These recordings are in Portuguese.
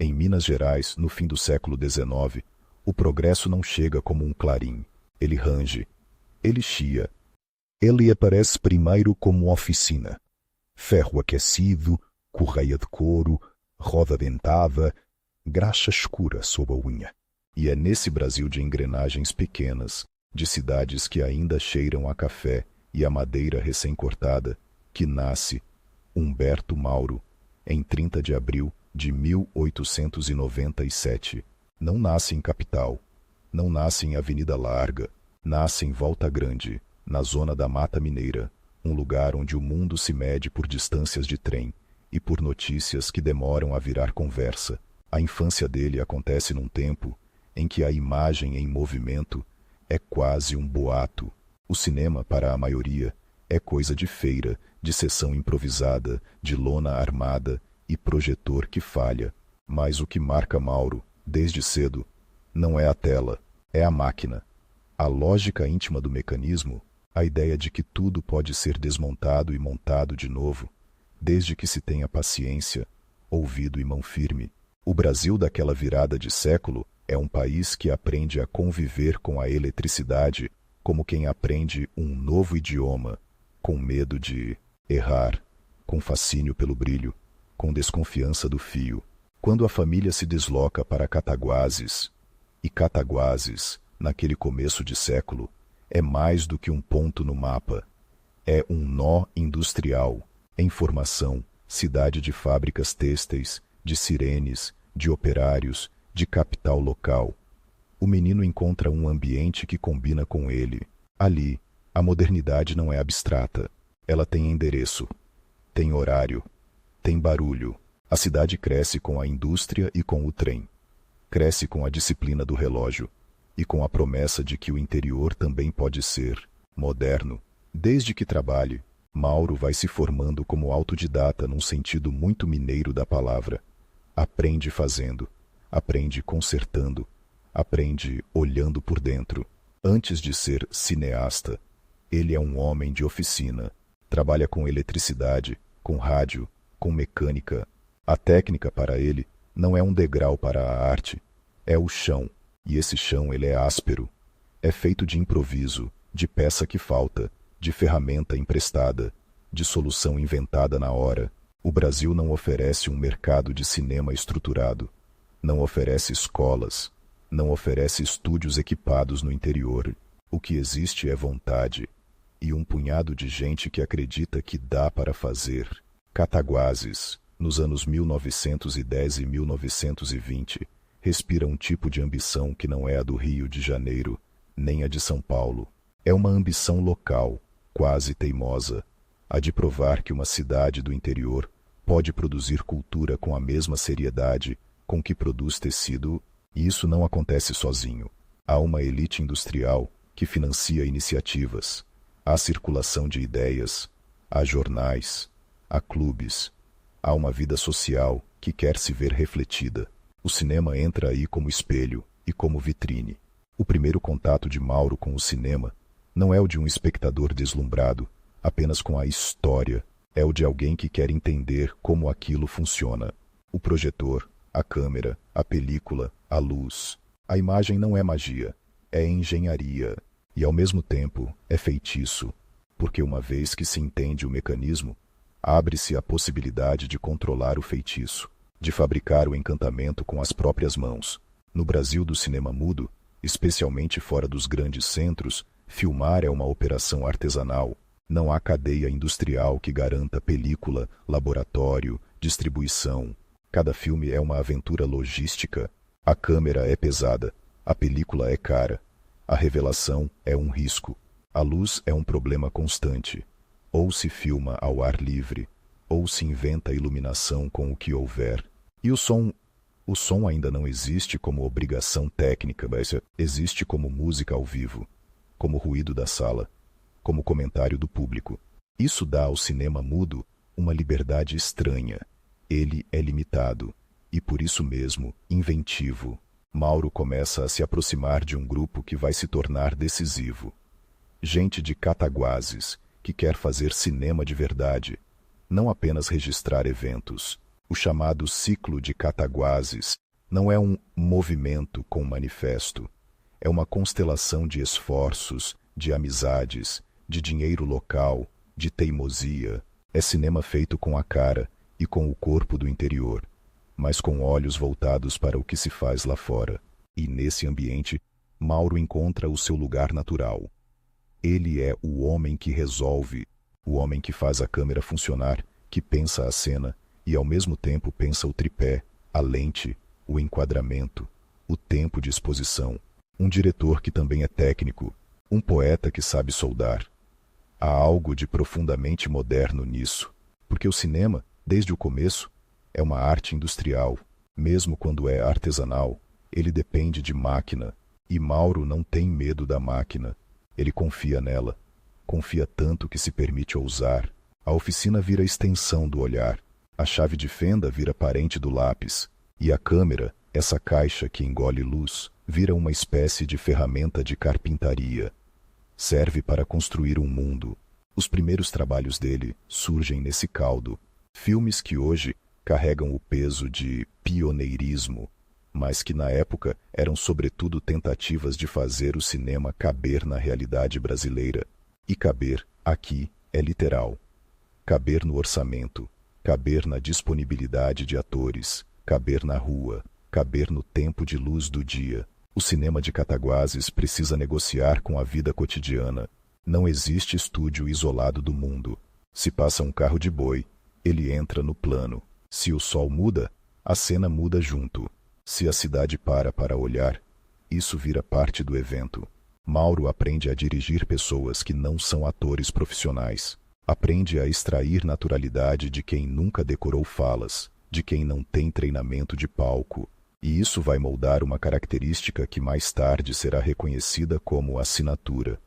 Em Minas Gerais, no fim do século XIX, o progresso não chega como um clarim. Ele range. Ele chia. Ele aparece primeiro como oficina. Ferro aquecido, correia de couro, roda dentada, graxa escura sob a unha. E é nesse Brasil de engrenagens pequenas, de cidades que ainda cheiram a café e a madeira recém-cortada, que nasce Humberto Mauro, em 30 de abril de 1897. Não nasce em capital, não nasce em Avenida Larga, nasce em Volta Grande, na zona da Mata Mineira, um lugar onde o mundo se mede por distâncias de trem e por notícias que demoram a virar conversa. A infância dele acontece num tempo em que a imagem em movimento é quase um boato. O cinema, para a maioria, é coisa de feira, de sessão improvisada, de lona armada e projetor que falha. Mas o que marca Mauro, desde cedo, não é a tela, é a máquina. A lógica íntima do mecanismo, a ideia de que tudo pode ser desmontado e montado de novo, desde que se tenha paciência, ouvido e mão firme. O Brasil daquela virada de século é um país que aprende a conviver com a eletricidade como quem aprende um novo idioma, com medo de errar, com fascínio pelo brilho, com desconfiança do fio. Quando a família se desloca para Cataguases, e Cataguases, naquele começo de século, é mais do que um ponto no mapa. É um nó industrial, em formação, cidade de fábricas têxteis, de sirenes, de operários, de capital local. O menino encontra um ambiente que combina com ele. Ali, a modernidade não é abstrata. Ela tem endereço, tem horário, tem barulho. A cidade cresce com a indústria e com o trem. Cresce com a disciplina do relógio e com a promessa de que o interior também pode ser moderno. Desde que trabalhe, Mauro vai se formando como autodidata num sentido muito mineiro da palavra. Aprende fazendo, aprende consertando, aprende olhando por dentro. Antes de ser cineasta, ele é um homem de oficina. Trabalha com eletricidade, com rádio, com mecânica. A técnica para ele não é um degrau para a arte, é o chão. E esse chão ele é áspero. É feito de improviso, de peça que falta, de ferramenta emprestada, de solução inventada na hora. O Brasil não oferece um mercado de cinema estruturado, não oferece escolas, não oferece estúdios equipados no interior. O que existe é vontade e um punhado de gente que acredita que dá para fazer. Cataguases, nos anos 1910 e 1920, respira um tipo de ambição que não é a do Rio de Janeiro, nem a de São Paulo. É uma ambição local, quase teimosa, a de provar que uma cidade do interior pode produzir cultura com a mesma seriedade com que produz tecido, e isso não acontece sozinho. Há uma elite industrial que financia iniciativas, há circulação de ideias, há jornais, há clubes, há uma vida social que quer se ver refletida. O cinema entra aí como espelho e como vitrine. O primeiro contato de Mauro com o cinema não é o de um espectador deslumbrado, apenas com a história, é o de alguém que quer entender como aquilo funciona. O projetor, a câmera, a película, a luz. A imagem não é magia, é engenharia. E ao mesmo tempo é feitiço, porque uma vez que se entende o mecanismo, abre-se a possibilidade de controlar o feitiço, de fabricar o encantamento com as próprias mãos. No Brasil do cinema mudo, especialmente fora dos grandes centros, filmar é uma operação artesanal. Não há cadeia industrial que garanta película, laboratório, distribuição. Cada filme é uma aventura logística. A câmera é pesada, a película é cara, a revelação é um risco, a luz é um problema constante. Ou se filma ao ar livre, ou se inventa iluminação com o que houver. E o som ainda não existe como obrigação técnica, mas existe como música ao vivo, como ruído da sala, como comentário do público. Isso dá ao cinema mudo uma liberdade estranha. Ele é limitado e, por isso mesmo, inventivo. Mauro começa a se aproximar de um grupo que vai se tornar decisivo. Gente de Cataguases, que quer fazer cinema de verdade, não apenas registrar eventos. O chamado ciclo de Cataguases não é um movimento com manifesto. É uma constelação de esforços, de amizades, de dinheiro local, de teimosia. É cinema feito com a cara e com o corpo do interior, mas com olhos voltados para o que se faz lá fora. E nesse ambiente, Mauro encontra o seu lugar natural. Ele é o homem que resolve, o homem que faz a câmera funcionar, que pensa a cena e ao mesmo tempo pensa o tripé, a lente, o enquadramento, o tempo de exposição. Um diretor que também é técnico, um poeta que sabe soldar. Há algo de profundamente moderno nisso, porque o cinema, desde o começo, é uma arte industrial. Mesmo quando é artesanal, ele depende de máquina, e Mauro não tem medo da máquina. Ele confia nela, confia tanto que se permite ousar. A oficina vira extensão do olhar, a chave de fenda vira parente do lápis, e a câmera, essa caixa que engole luz, vira uma espécie de ferramenta de carpintaria. Serve para construir um mundo. Os primeiros trabalhos dele surgem nesse caldo. Filmes que hoje carregam o peso de pioneirismo, mas que na época eram sobretudo tentativas de fazer o cinema caber na realidade brasileira. E caber, aqui, é literal. Caber no orçamento, caber na disponibilidade de atores, caber na rua, caber no tempo de luz do dia. O cinema de Cataguases precisa negociar com a vida cotidiana. Não existe estúdio isolado do mundo. Se passa um carro de boi, ele entra no plano. Se o sol muda, a cena muda junto. Se a cidade para olhar, isso vira parte do evento. Mauro aprende a dirigir pessoas que não são atores profissionais. Aprende a extrair naturalidade de quem nunca decorou falas, de quem não tem treinamento de palco. E isso vai moldar uma característica que mais tarde será reconhecida como assinatura.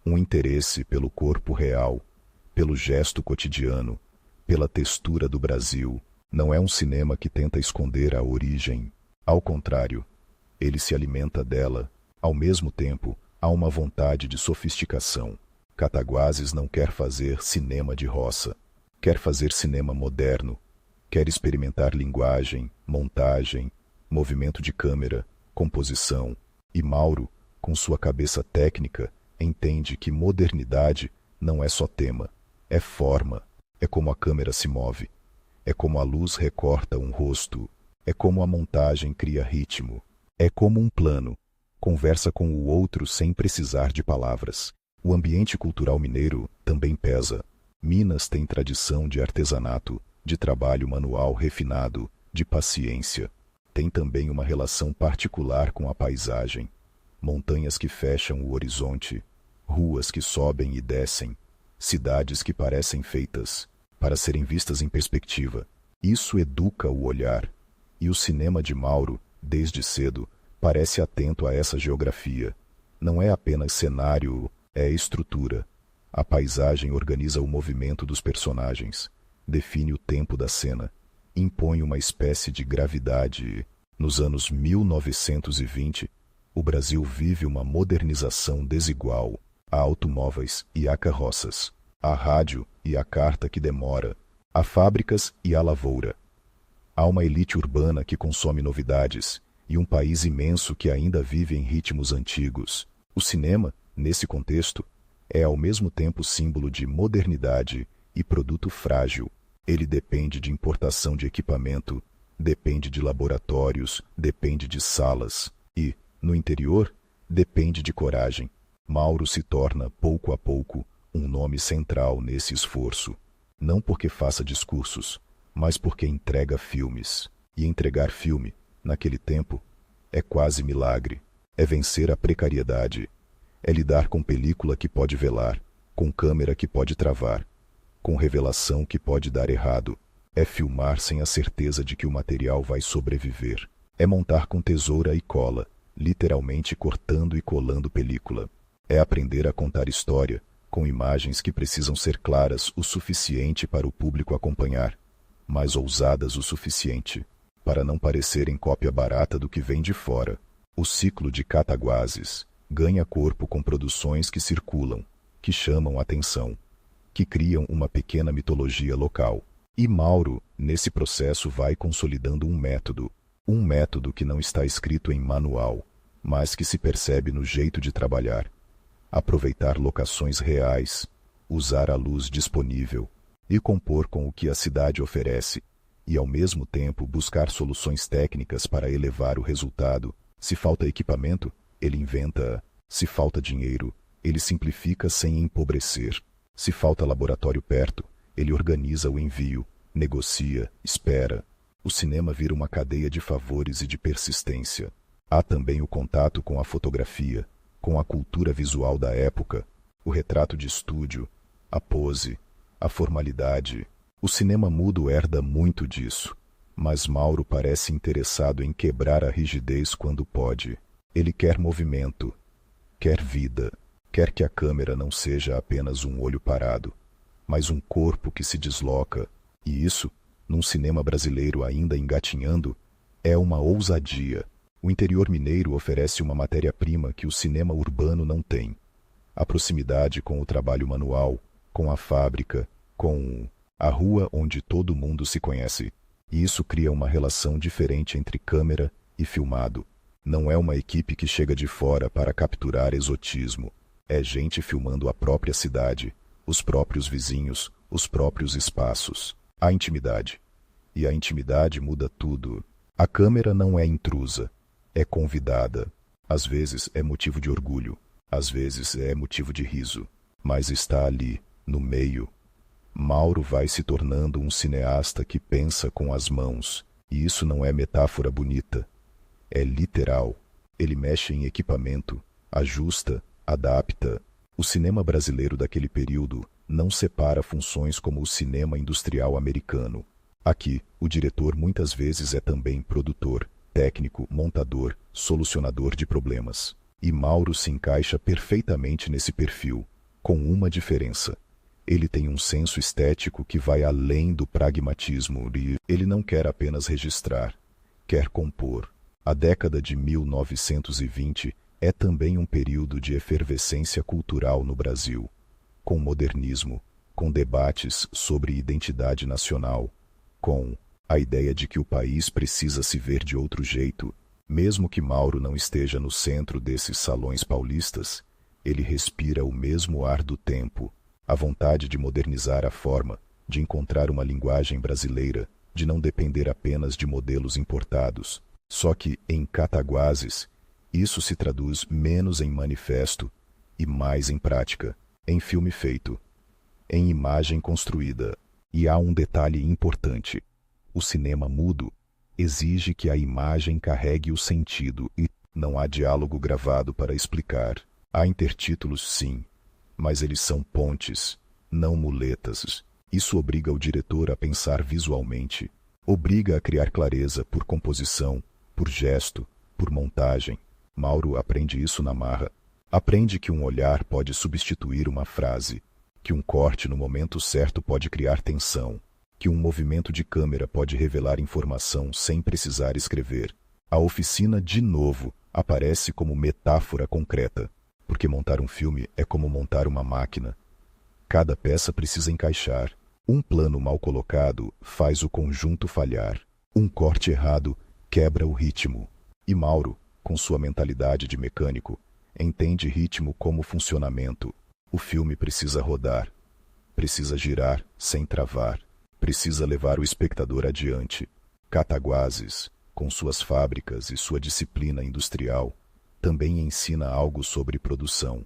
Um interesse pelo corpo real, pelo gesto cotidiano, pela textura do Brasil. Não é um cinema que tenta esconder a origem. Ao contrário, ele se alimenta dela. Ao mesmo tempo, há uma vontade de sofisticação. Cataguases não quer fazer cinema de roça. Quer fazer cinema moderno. Quer experimentar linguagem, montagem, movimento de câmera, composição. E Mauro, com sua cabeça técnica, entende que modernidade não é só tema, é forma, é como a câmera se move, é como a luz recorta um rosto, é como a montagem cria ritmo, é como um plano, conversa com o outro sem precisar de palavras. O ambiente cultural mineiro também pesa. Minas tem tradição de artesanato, de trabalho manual refinado, de paciência. Tem também uma relação particular com a paisagem. Montanhas que fecham o horizonte, ruas que sobem e descem, cidades que parecem feitas para serem vistas em perspectiva. Isso educa o olhar, e o cinema de Mauro, desde cedo, parece atento a essa geografia. Não é apenas cenário, é estrutura. A paisagem organiza o movimento dos personagens, define o tempo da cena, impõe uma espécie de gravidade. Nos anos 1920, o Brasil vive uma modernização desigual. Há automóveis e há carroças, há rádio e há carta que demora, há fábricas e há lavoura. Há uma elite urbana que consome novidades e um país imenso que ainda vive em ritmos antigos. O cinema, nesse contexto, é ao mesmo tempo símbolo de modernidade e produto frágil. Ele depende de importação de equipamento, depende de laboratórios, depende de salas e, no interior, depende de coragem. Mauro se torna, pouco a pouco, um nome central nesse esforço. Não porque faça discursos, mas porque entrega filmes. E entregar filme, naquele tempo, é quase milagre. É vencer a precariedade. É lidar com película que pode velar, com câmera que pode travar, com revelação que pode dar errado. É filmar sem a certeza de que o material vai sobreviver. É montar com tesoura e cola, literalmente cortando e colando película. É aprender a contar história, com imagens que precisam ser claras o suficiente para o público acompanhar, mas ousadas o suficiente para não parecerem cópia barata do que vem de fora. O ciclo de Cataguases ganha corpo com produções que circulam, que chamam atenção, que criam uma pequena mitologia local. E Mauro, nesse processo, vai consolidando um método que não está escrito em manual, mas que se percebe no jeito de trabalhar. Aproveitar locações reais, usar a luz disponível e compor com o que a cidade oferece, e ao mesmo tempo buscar soluções técnicas para elevar o resultado. Se falta equipamento, ele inventa. Se falta dinheiro, ele simplifica sem empobrecer. Se falta laboratório perto, ele organiza o envio, negocia, espera. O cinema vira uma cadeia de favores e de persistência. Há também o contato com a fotografia, com a cultura visual da época, o retrato de estúdio, a pose, a formalidade. O cinema mudo herda muito disso, mas Mauro parece interessado em quebrar a rigidez quando pode. Ele quer movimento, quer vida, quer que a câmera não seja apenas um olho parado, mas um corpo que se desloca, e isso, num cinema brasileiro ainda engatinhando, é uma ousadia. O interior mineiro oferece uma matéria-prima que o cinema urbano não tem. A proximidade com o trabalho manual, com a fábrica, com a rua onde todo mundo se conhece. E isso cria uma relação diferente entre câmera e filmado. Não é uma equipe que chega de fora para capturar exotismo. É gente filmando a própria cidade, os próprios vizinhos, os próprios espaços. A intimidade. E a intimidade muda tudo. A câmera não é intrusa, é convidada. Às vezes é motivo de orgulho, às vezes é motivo de riso, mas está ali, no meio. Mauro vai se tornando um cineasta que pensa com as mãos, e isso não é metáfora bonita, é literal. Ele mexe em equipamento, ajusta, adapta. O cinema brasileiro daquele período não separa funções como o cinema industrial americano. Aqui, o diretor muitas vezes é também produtor, técnico, montador, solucionador de problemas. E Mauro se encaixa perfeitamente nesse perfil, com uma diferença. Ele tem um senso estético que vai além do pragmatismo e ele não quer apenas registrar, quer compor. A década de 1920 é também um período de efervescência cultural no Brasil, com modernismo, com debates sobre identidade nacional, com a ideia de que o país precisa se ver de outro jeito. Mesmo que Mauro não esteja no centro desses salões paulistas, ele respira o mesmo ar do tempo, a vontade de modernizar a forma, de encontrar uma linguagem brasileira, de não depender apenas de modelos importados. Só que, em Cataguases, isso se traduz menos em manifesto e mais em prática, em filme feito, em imagem construída. E há um detalhe importante. O cinema mudo exige que a imagem carregue o sentido e não há diálogo gravado para explicar. Há intertítulos, sim, mas eles são pontes, não muletas. Isso obriga o diretor a pensar visualmente, obriga a criar clareza por composição, por gesto, por montagem. Mauro aprende isso na marra. Aprende que um olhar pode substituir uma frase, que um corte no momento certo pode criar tensão, que um movimento de câmera pode revelar informação sem precisar escrever. A oficina, de novo, aparece como metáfora concreta, porque montar um filme é como montar uma máquina. Cada peça precisa encaixar. Um plano mal colocado faz o conjunto falhar. Um corte errado quebra o ritmo. E Mauro, com sua mentalidade de mecânico, entende ritmo como funcionamento. O filme precisa rodar, precisa girar sem travar, precisa levar o espectador adiante. Cataguases, com suas fábricas e sua disciplina industrial, também ensina algo sobre produção.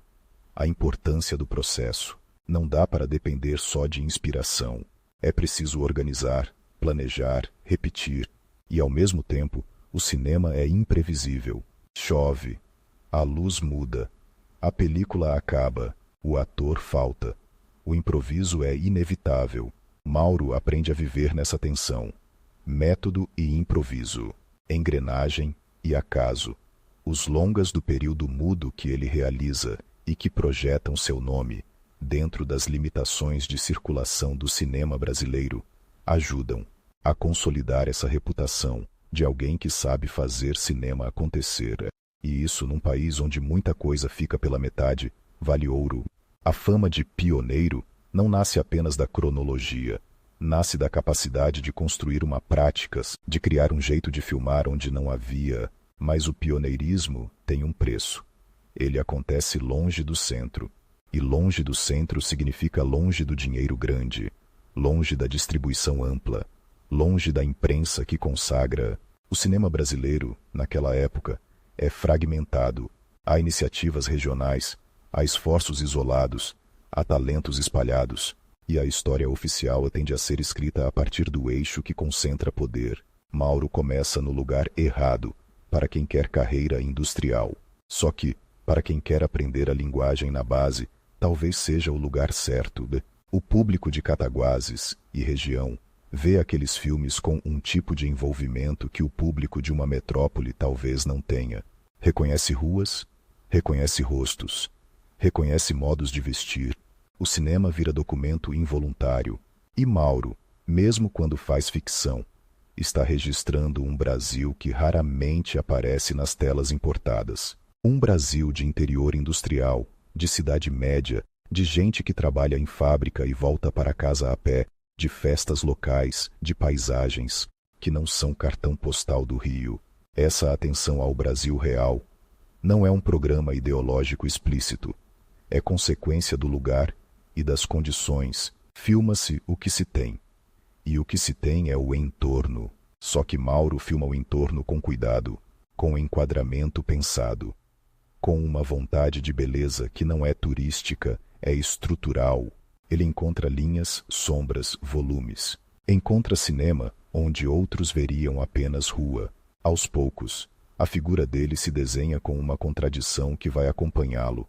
A importância do processo. Não dá para depender só de inspiração. É preciso organizar, planejar, repetir. E, ao mesmo tempo, o cinema é imprevisível. Chove, a luz muda, a película acaba, o ator falta. O improviso é inevitável. Mauro aprende a viver nessa tensão. Método e improviso, engrenagem e acaso. Os longas do período mudo que ele realiza e que projetam seu nome, dentro das limitações de circulação do cinema brasileiro, ajudam a consolidar essa reputação de alguém que sabe fazer cinema acontecer. E isso num país onde muita coisa fica pela metade, vale ouro. A fama de pioneiro não nasce apenas da cronologia, Nasce da capacidade de construir uma prática, de criar um jeito de filmar onde não havia, mas o pioneirismo tem um preço. Ele acontece longe do centro. E longe do centro significa longe do dinheiro grande, longe da distribuição ampla, longe da imprensa que consagra. O cinema brasileiro, naquela época, é fragmentado. Há iniciativas regionais, há esforços isolados, há talentos espalhados, e a história oficial tende a ser escrita a partir do eixo que concentra poder. Mauro começa no lugar errado, para quem quer carreira industrial. Só que, para quem quer aprender a linguagem na base, talvez seja o lugar certo. O público de Cataguases e região vê aqueles filmes com um tipo de envolvimento que o público de uma metrópole talvez não tenha. Reconhece ruas, reconhece rostos, reconhece modos de vestir. O cinema vira documento involuntário. E Mauro, mesmo quando faz ficção, está registrando um Brasil que raramente aparece nas telas importadas. Um Brasil de interior industrial, de cidade média, de gente que trabalha em fábrica e volta para casa a pé, de festas locais, de paisagens, que não são cartão postal do Rio. Essa atenção ao Brasil real não é um programa ideológico explícito. É consequência do lugar e das condições. Filma-se o que se tem. E o que se tem é o entorno. Só que Mauro filma o entorno com cuidado, com enquadramento pensado, com uma vontade de beleza que não é turística, é estrutural. Ele encontra linhas, sombras, volumes. Encontra cinema onde outros veriam apenas rua. Aos poucos, a figura dele se desenha com uma contradição que vai acompanhá-lo.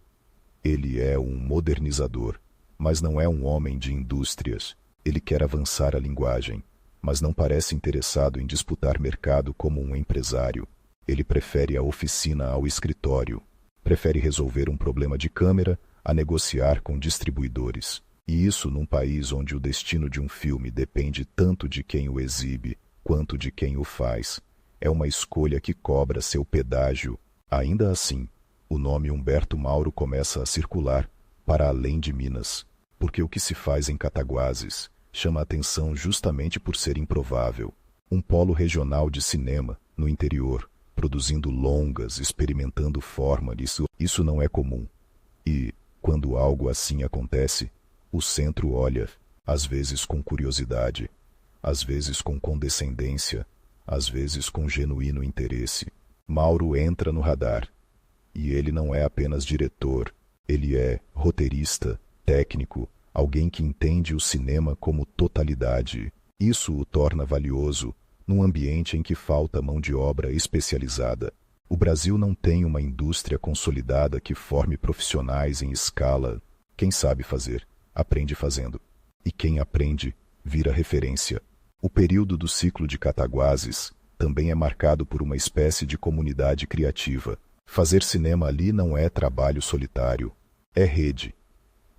Ele é um modernizador, mas não é um homem de indústrias. Ele quer avançar a linguagem, mas não parece interessado em disputar mercado como um empresário. Ele prefere a oficina ao escritório. Prefere resolver um problema de câmera a negociar com distribuidores. E isso num país onde o destino de um filme depende tanto de quem o exibe quanto de quem o faz. É uma escolha que cobra seu pedágio. Ainda assim, o nome Humberto Mauro começa a circular para além de Minas, porque o que se faz em Cataguases chama atenção justamente por ser improvável. Um polo regional de cinema, no interior, produzindo longas, experimentando forma, isso não é comum. E, quando algo assim acontece, o centro olha, às vezes com curiosidade, às vezes com condescendência, às vezes com genuíno interesse. Mauro entra no radar. E ele não é apenas diretor, ele é roteirista, técnico, alguém que entende o cinema como totalidade. Isso o torna valioso num ambiente em que falta mão de obra especializada. O Brasil não tem uma indústria consolidada que forme profissionais em escala. Quem sabe fazer, aprende fazendo. E quem aprende, vira referência. O período do ciclo de Cataguases também é marcado por uma espécie de comunidade criativa. Fazer cinema ali não é trabalho solitário, é rede.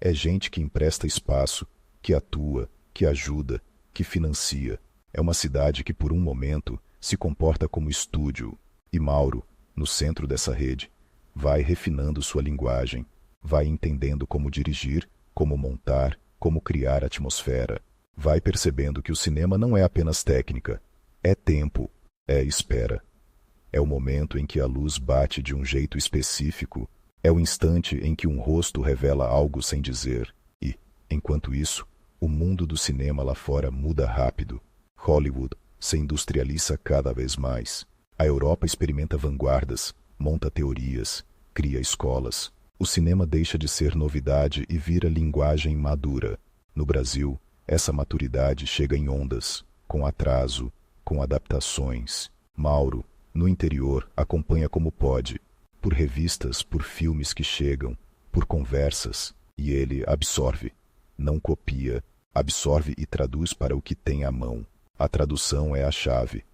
É gente que empresta espaço, que atua, que ajuda, que financia. É uma cidade que por um momento se comporta como estúdio. E Mauro, no centro dessa rede, vai refinando sua linguagem, vai entendendo como dirigir, como montar, como criar atmosfera. Vai percebendo que o cinema não é apenas técnica, é tempo, é espera. É o momento em que a luz bate de um jeito específico, é o instante em que um rosto revela algo sem dizer. E, enquanto isso, o mundo do cinema lá fora muda rápido. Hollywood se industrializa cada vez mais. A Europa experimenta vanguardas, monta teorias, cria escolas. O cinema deixa de ser novidade e vira linguagem madura. No Brasil, essa maturidade chega em ondas, com atraso, com adaptações. Mauro, no interior, acompanha como pode, por revistas, por filmes que chegam, por conversas, e ele absorve, não copia, absorve e traduz para o que tem à mão. A tradução é a chave.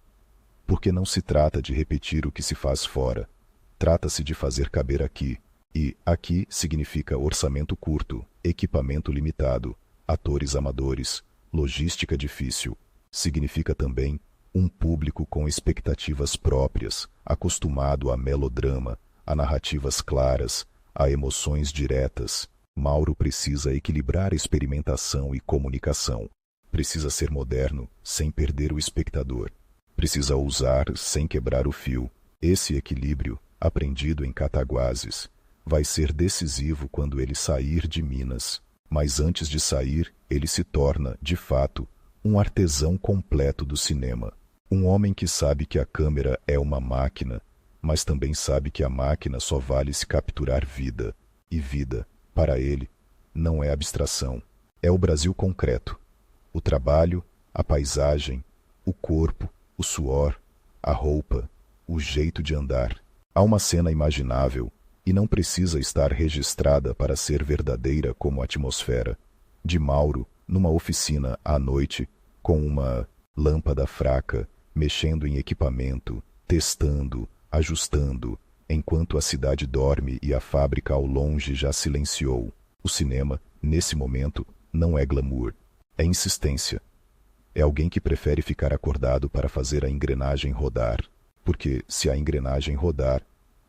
Porque não se trata de repetir o que se faz fora, trata-se de fazer caber aqui. E aqui significa orçamento curto, equipamento limitado, atores amadores, logística difícil. Significa também um público com expectativas próprias, acostumado a melodrama, a narrativas claras, a emoções diretas. Mauro precisa equilibrar experimentação e comunicação. Precisa ser moderno sem perder o espectador. Precisa ousar sem quebrar o fio. Esse equilíbrio, aprendido em Cataguases, vai ser decisivo quando ele sair de Minas. Mas antes de sair, ele se torna, de fato, um artesão completo do cinema. Um homem que sabe que a câmera é uma máquina, mas também sabe que a máquina só vale se capturar vida. E vida, para ele, não é abstração. É o Brasil concreto. O trabalho, a paisagem, o corpo, o suor, a roupa, o jeito de andar. Há uma cena imaginável e não precisa estar registrada para ser verdadeira como a atmosfera. De Mauro, numa oficina à noite, com uma lâmpada fraca, mexendo em equipamento, testando, ajustando, enquanto a cidade dorme e a fábrica ao longe já silenciou. O cinema, nesse momento, não é glamour. É insistência. É alguém que prefere ficar acordado para fazer a engrenagem rodar. Porque, se a engrenagem rodar,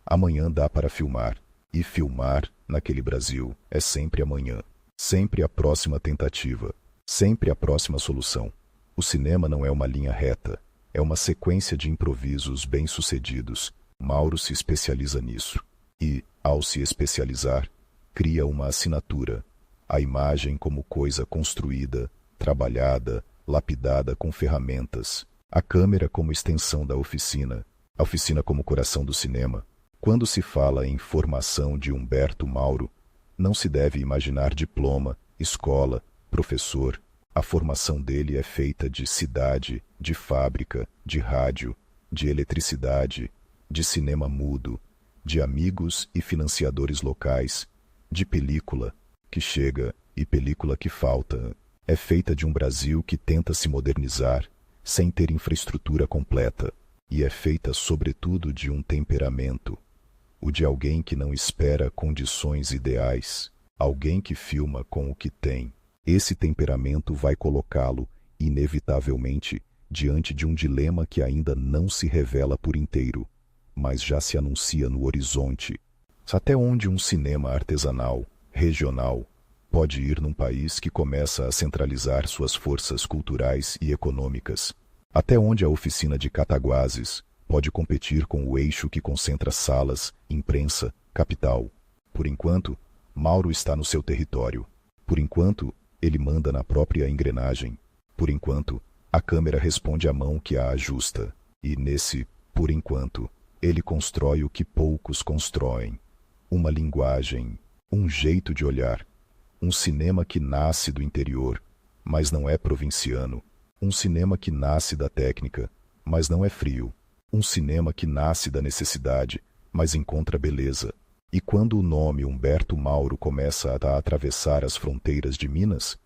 amanhã dá para filmar. E filmar, naquele Brasil, é sempre amanhã. Sempre a próxima tentativa. Sempre a próxima solução. O cinema não é uma linha reta. É uma sequência de improvisos bem-sucedidos. Mauro se especializa nisso. E, ao se especializar, cria uma assinatura. A imagem como coisa construída, trabalhada, lapidada com ferramentas. A câmera como extensão da oficina. A oficina como coração do cinema. Quando se fala em formação de Humberto Mauro, não se deve imaginar diploma, escola, professor. A formação dele é feita de cidade, de fábrica, de rádio, de eletricidade, de cinema mudo, de amigos e financiadores locais, de película que chega e película que falta. É feita de um Brasil que tenta se modernizar sem ter infraestrutura completa. E é feita, sobretudo, de um temperamento. O de alguém que não espera condições ideais. Alguém que filma com o que tem. Esse temperamento vai colocá-lo, inevitavelmente, diante de um dilema que ainda não se revela por inteiro, mas já se anuncia no horizonte. Até onde um cinema artesanal, regional, pode ir num país que começa a centralizar suas forças culturais e econômicas? Até onde a oficina de Cataguases pode competir com o eixo que concentra salas, imprensa, capital? Por enquanto, Mauro está no seu território. Por enquanto, ele manda na própria engrenagem. Por enquanto, a câmera responde à mão que a ajusta. E nesse, por enquanto, ele constrói o que poucos constroem. Uma linguagem, um jeito de olhar. Um cinema que nasce do interior, mas não é provinciano. Um cinema que nasce da técnica, mas não é frio. Um cinema que nasce da necessidade, mas encontra beleza. E quando o nome Humberto Mauro começa a atravessar as fronteiras de Minas,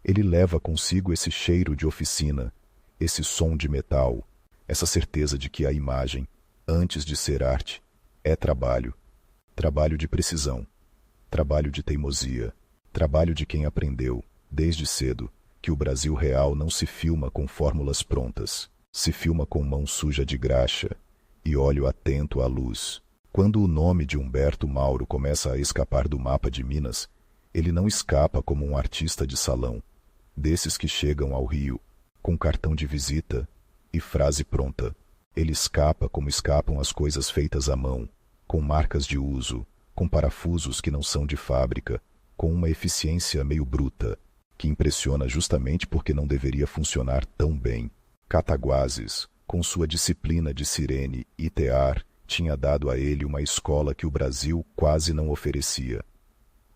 ele leva consigo esse cheiro de oficina, esse som de metal, essa certeza de que a imagem, antes de ser arte, é trabalho. Trabalho de precisão, trabalho de teimosia, trabalho de quem aprendeu, desde cedo, que o Brasil real não se filma com fórmulas prontas, se filma com mão suja de graxa e olho atento à luz. Quando o nome de Humberto Mauro começa a escapar do mapa de Minas, ele não escapa como um artista de salão, desses que chegam ao Rio, com cartão de visita e frase pronta. Ele escapa como escapam as coisas feitas à mão, com marcas de uso, com parafusos que não são de fábrica, com uma eficiência meio bruta, que impressiona justamente porque não deveria funcionar tão bem. Cataguases, com sua disciplina de sirene e tear, tinha dado a ele uma escola que o Brasil quase não oferecia.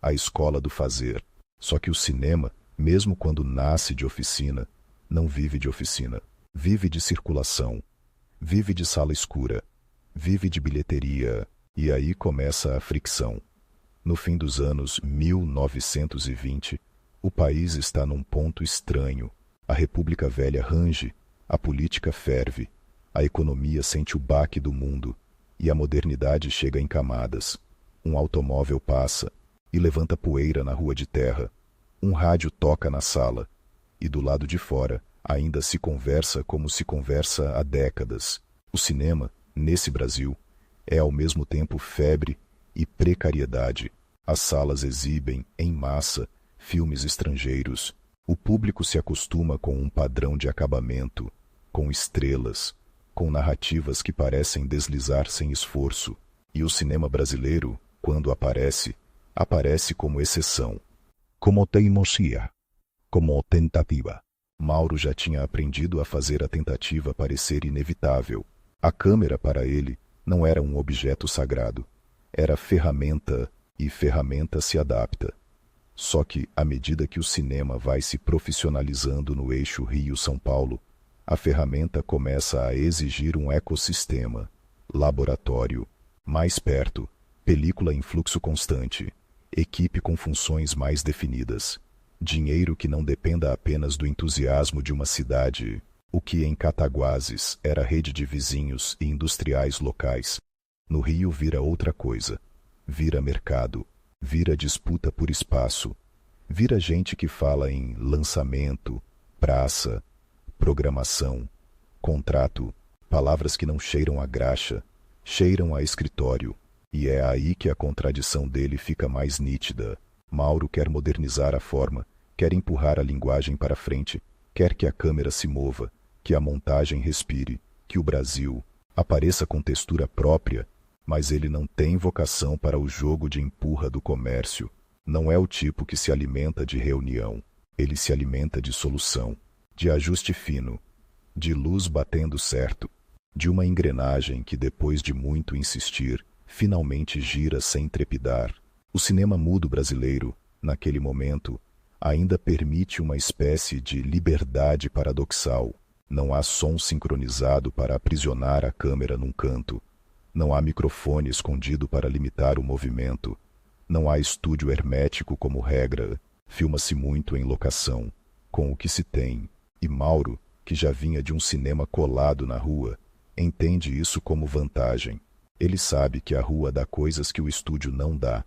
A escola do fazer. Só que o cinema, mesmo quando nasce de oficina, não vive de oficina. Vive de circulação. Vive de sala escura. Vive de bilheteria. E aí começa a fricção. No fim dos anos 1920, o país está num ponto estranho. A República Velha range, a política ferve, a economia sente o baque do mundo, e a modernidade chega em camadas. Um automóvel passa e levanta poeira na rua de terra. Um rádio toca na sala, e do lado de fora ainda se conversa como se conversa há décadas. O cinema, nesse Brasil, é ao mesmo tempo febre e precariedade. As salas exibem, em massa, filmes estrangeiros, O público se acostuma com um padrão de acabamento, com estrelas, com narrativas que parecem deslizar sem esforço, e o cinema brasileiro, quando aparece, aparece como exceção. Como teimosia, como tentativa. Mauro já tinha aprendido a fazer a tentativa parecer inevitável. A câmera, para ele, não era um objeto sagrado. Era ferramenta, e ferramenta se adapta. Só que, à medida que o cinema vai se profissionalizando no eixo Rio-São Paulo, a ferramenta começa a exigir um ecossistema, laboratório, mais perto, película em fluxo constante, equipe com funções mais definidas, dinheiro que não dependa apenas do entusiasmo de uma cidade, o que em Cataguases era rede de vizinhos e industriais locais. No Rio vira outra coisa, vira mercado, vira disputa por espaço, vira gente que fala em lançamento, praça, programação, contrato, palavras que não cheiram a graxa, cheiram a escritório, e é aí que a contradição dele fica mais nítida. Mauro quer modernizar a forma, quer empurrar a linguagem para frente, quer que a câmera se mova, que a montagem respire, que o Brasil apareça com textura própria, mas ele não tem vocação para o jogo de empurra do comércio. Não é o tipo que se alimenta de reunião. Ele se alimenta de solução, de ajuste fino, de luz batendo certo, de uma engrenagem que, depois de muito insistir, finalmente gira sem trepidar. O cinema mudo brasileiro, naquele momento, ainda permite uma espécie de liberdade paradoxal. Não há som sincronizado para aprisionar a câmera num canto. Não há microfone escondido para limitar o movimento. Não há estúdio hermético como regra. Filma-se muito em locação, com o que se tem. E Mauro, que já vinha de um cinema colado na rua, entende isso como vantagem. Ele sabe que a rua dá coisas que o estúdio não dá.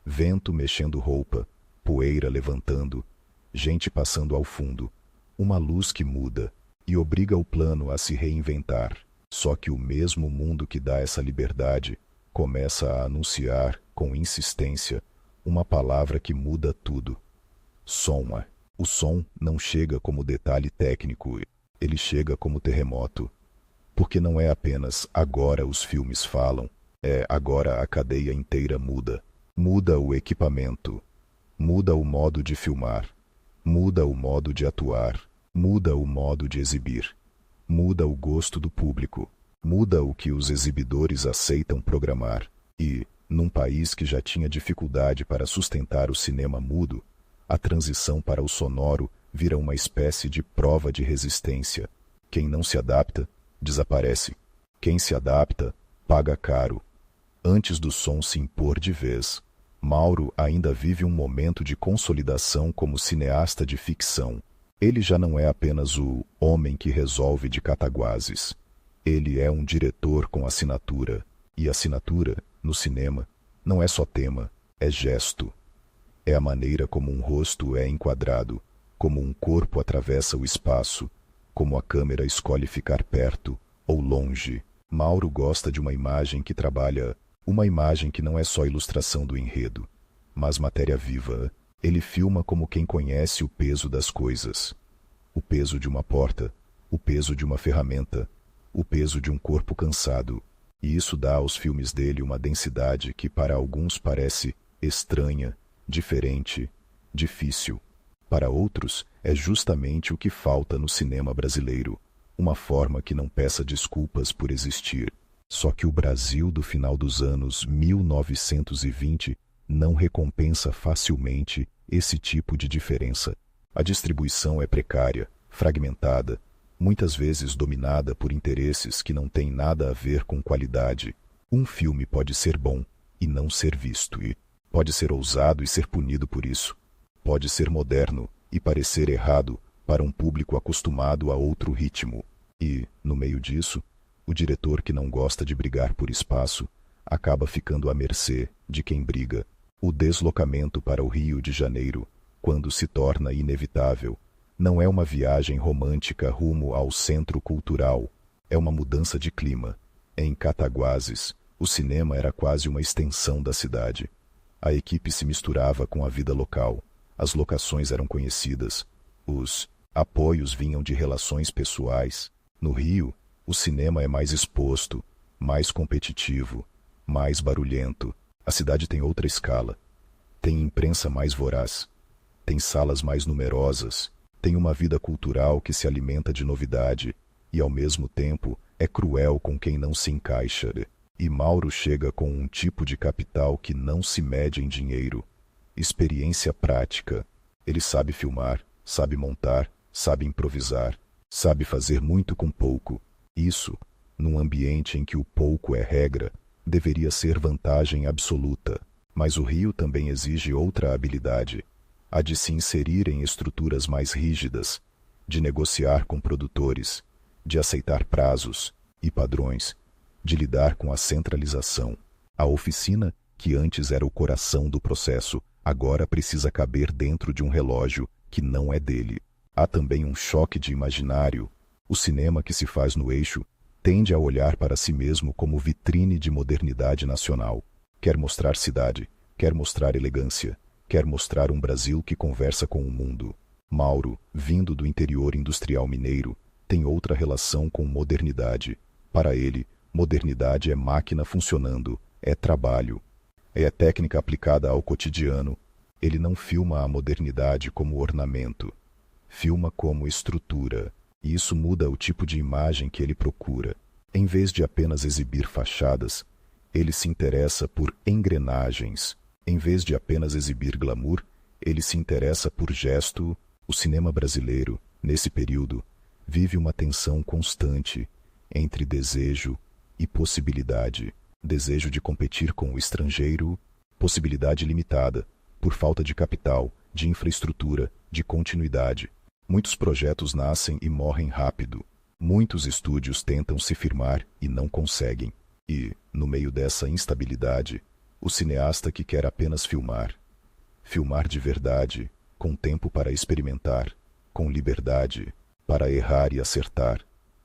Vento mexendo roupa, poeira levantando, gente passando ao fundo, uma luz que muda e obriga o plano a se reinventar. Só que o mesmo mundo que dá essa liberdade começa a anunciar, com insistência, uma palavra que muda tudo. Som. O som não chega como detalhe técnico, ele chega como terremoto. Porque não é apenas agora os filmes falam, é agora a cadeia inteira muda. Muda o equipamento, muda o modo de filmar, muda o modo de atuar, muda o modo de exibir, muda o gosto do público, muda o que os exibidores aceitam programar. E, num país que já tinha dificuldade para sustentar o cinema mudo, a transição para o sonoro vira uma espécie de prova de resistência. Quem não se adapta, desaparece. Quem se adapta, paga caro. Antes do som se impor de vez, Mauro ainda vive um momento de consolidação como cineasta de ficção. Ele já não é apenas o homem que resolve de Cataguases. Ele é um diretor com assinatura. E assinatura, no cinema, não é só tema, é gesto. É a maneira como um rosto é enquadrado, como um corpo atravessa o espaço, como a câmera escolhe ficar perto ou longe. Mauro gosta de uma imagem que trabalha, uma imagem que não é só ilustração do enredo, mas matéria viva. Ele filma como quem conhece o peso das coisas. O peso de uma porta, o peso de uma ferramenta, o peso de um corpo cansado. E isso dá aos filmes dele uma densidade que para alguns parece estranha, diferente, difícil. Para outros, é justamente o que falta no cinema brasileiro, uma forma que não peça desculpas por existir. Só que o Brasil do final dos anos 1920 não recompensa facilmente esse tipo de diferença. A distribuição é precária, fragmentada, muitas vezes dominada por interesses que não têm nada a ver com qualidade. Um filme pode ser bom e não ser visto, e pode ser ousado e ser punido por isso. Pode ser moderno e parecer errado para um público acostumado a outro ritmo. E, no meio disso, o diretor que não gosta de brigar por espaço acaba ficando à mercê de quem briga. O deslocamento para o Rio de Janeiro, quando se torna inevitável, não é uma viagem romântica rumo ao centro cultural, é uma mudança de clima. Em Cataguases, o cinema era quase uma extensão da cidade. A equipe se misturava com a vida local, as locações eram conhecidas, Os apoios vinham de relações pessoais. No Rio, o cinema é mais exposto, mais competitivo, mais barulhento. A cidade tem outra escala. Tem imprensa mais voraz. Tem salas mais numerosas. Tem uma vida cultural que se alimenta de novidade e, ao mesmo tempo, é cruel com quem não se encaixa. E Mauro chega com um tipo de capital que não se mede em dinheiro. Experiência prática. Ele sabe filmar, sabe montar, sabe improvisar, sabe fazer muito com pouco. Isso, num ambiente em que o pouco é regra, deveria ser vantagem absoluta. Mas o Rio também exige outra habilidade, a de se inserir em estruturas mais rígidas, de negociar com produtores, de aceitar prazos e padrões, de lidar com a centralização. A oficina, que antes era o coração do processo, agora precisa caber dentro de um relógio que não é dele. Há também um choque de imaginário. O cinema que se faz no eixo tende a olhar para si mesmo como vitrine de modernidade nacional. Quer mostrar cidade, quer mostrar elegância, quer mostrar um Brasil que conversa com o mundo. Mauro, vindo do interior industrial mineiro, tem outra relação com modernidade. Para ele, modernidade é máquina funcionando, é trabalho, é técnica aplicada ao cotidiano. Ele não filma a modernidade como ornamento, filma como estrutura, e isso muda o tipo de imagem que ele procura. Em vez de apenas exibir fachadas, ele se interessa por engrenagens. Em vez de apenas exibir glamour, ele se interessa por gesto. O cinema brasileiro, nesse período, vive uma tensão constante entre desejo e possibilidade. Desejo de competir com o estrangeiro, possibilidade limitada, por falta de capital, de infraestrutura, de continuidade. Muitos projetos nascem e morrem rápido. Muitos estúdios tentam se firmar e não conseguem. E, no meio dessa instabilidade, o cineasta que quer apenas filmar de verdade, com tempo para experimentar, com liberdade, para errar e acertar,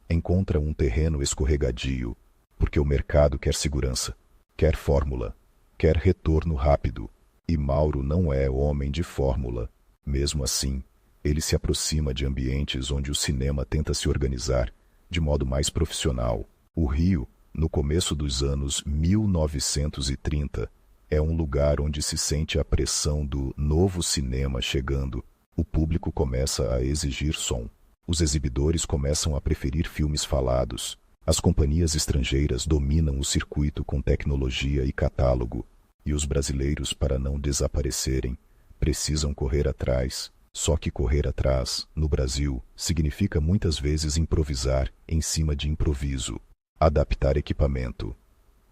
encontra um terreno escorregadio, porque o mercado quer segurança, quer fórmula, quer retorno rápido, e Mauro não é homem de fórmula. Mesmo assim, ele se aproxima de ambientes onde o cinema tenta se organizar de modo mais profissional. O Rio, no começo dos anos 1930, é um lugar onde se sente a pressão do novo cinema chegando. O público começa a exigir som. Os exibidores começam a preferir filmes falados. As companhias estrangeiras dominam o circuito com tecnologia e catálogo. E os brasileiros, para não desaparecerem, precisam correr atrás. Só que correr atrás, no Brasil, significa muitas vezes improvisar em cima de improviso. Adaptar equipamento,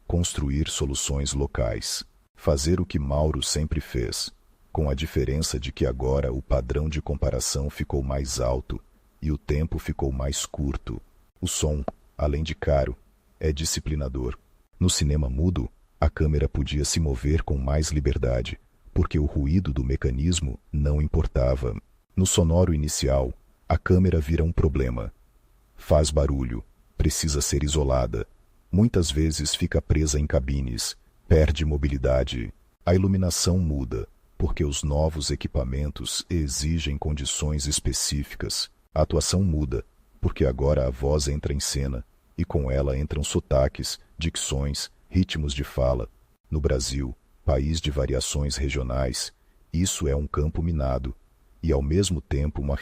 construir soluções locais, fazer o que Mauro sempre fez, com a diferença de que agora o padrão de comparação ficou mais alto e o tempo ficou mais curto. O som, além de caro, é disciplinador. No cinema mudo, a câmera podia se mover com mais liberdade, porque o ruído do mecanismo não importava. No sonoro inicial, a câmera vira um problema. Faz barulho, precisa ser isolada. Muitas vezes fica presa em cabines, perde mobilidade. A iluminação muda, porque os novos equipamentos exigem condições específicas. A atuação muda, porque agora a voz entra em cena, e com ela entram sotaques, dicções, ritmos de fala. No Brasil, país de variações regionais, isso é um campo minado, e ao mesmo tempo uma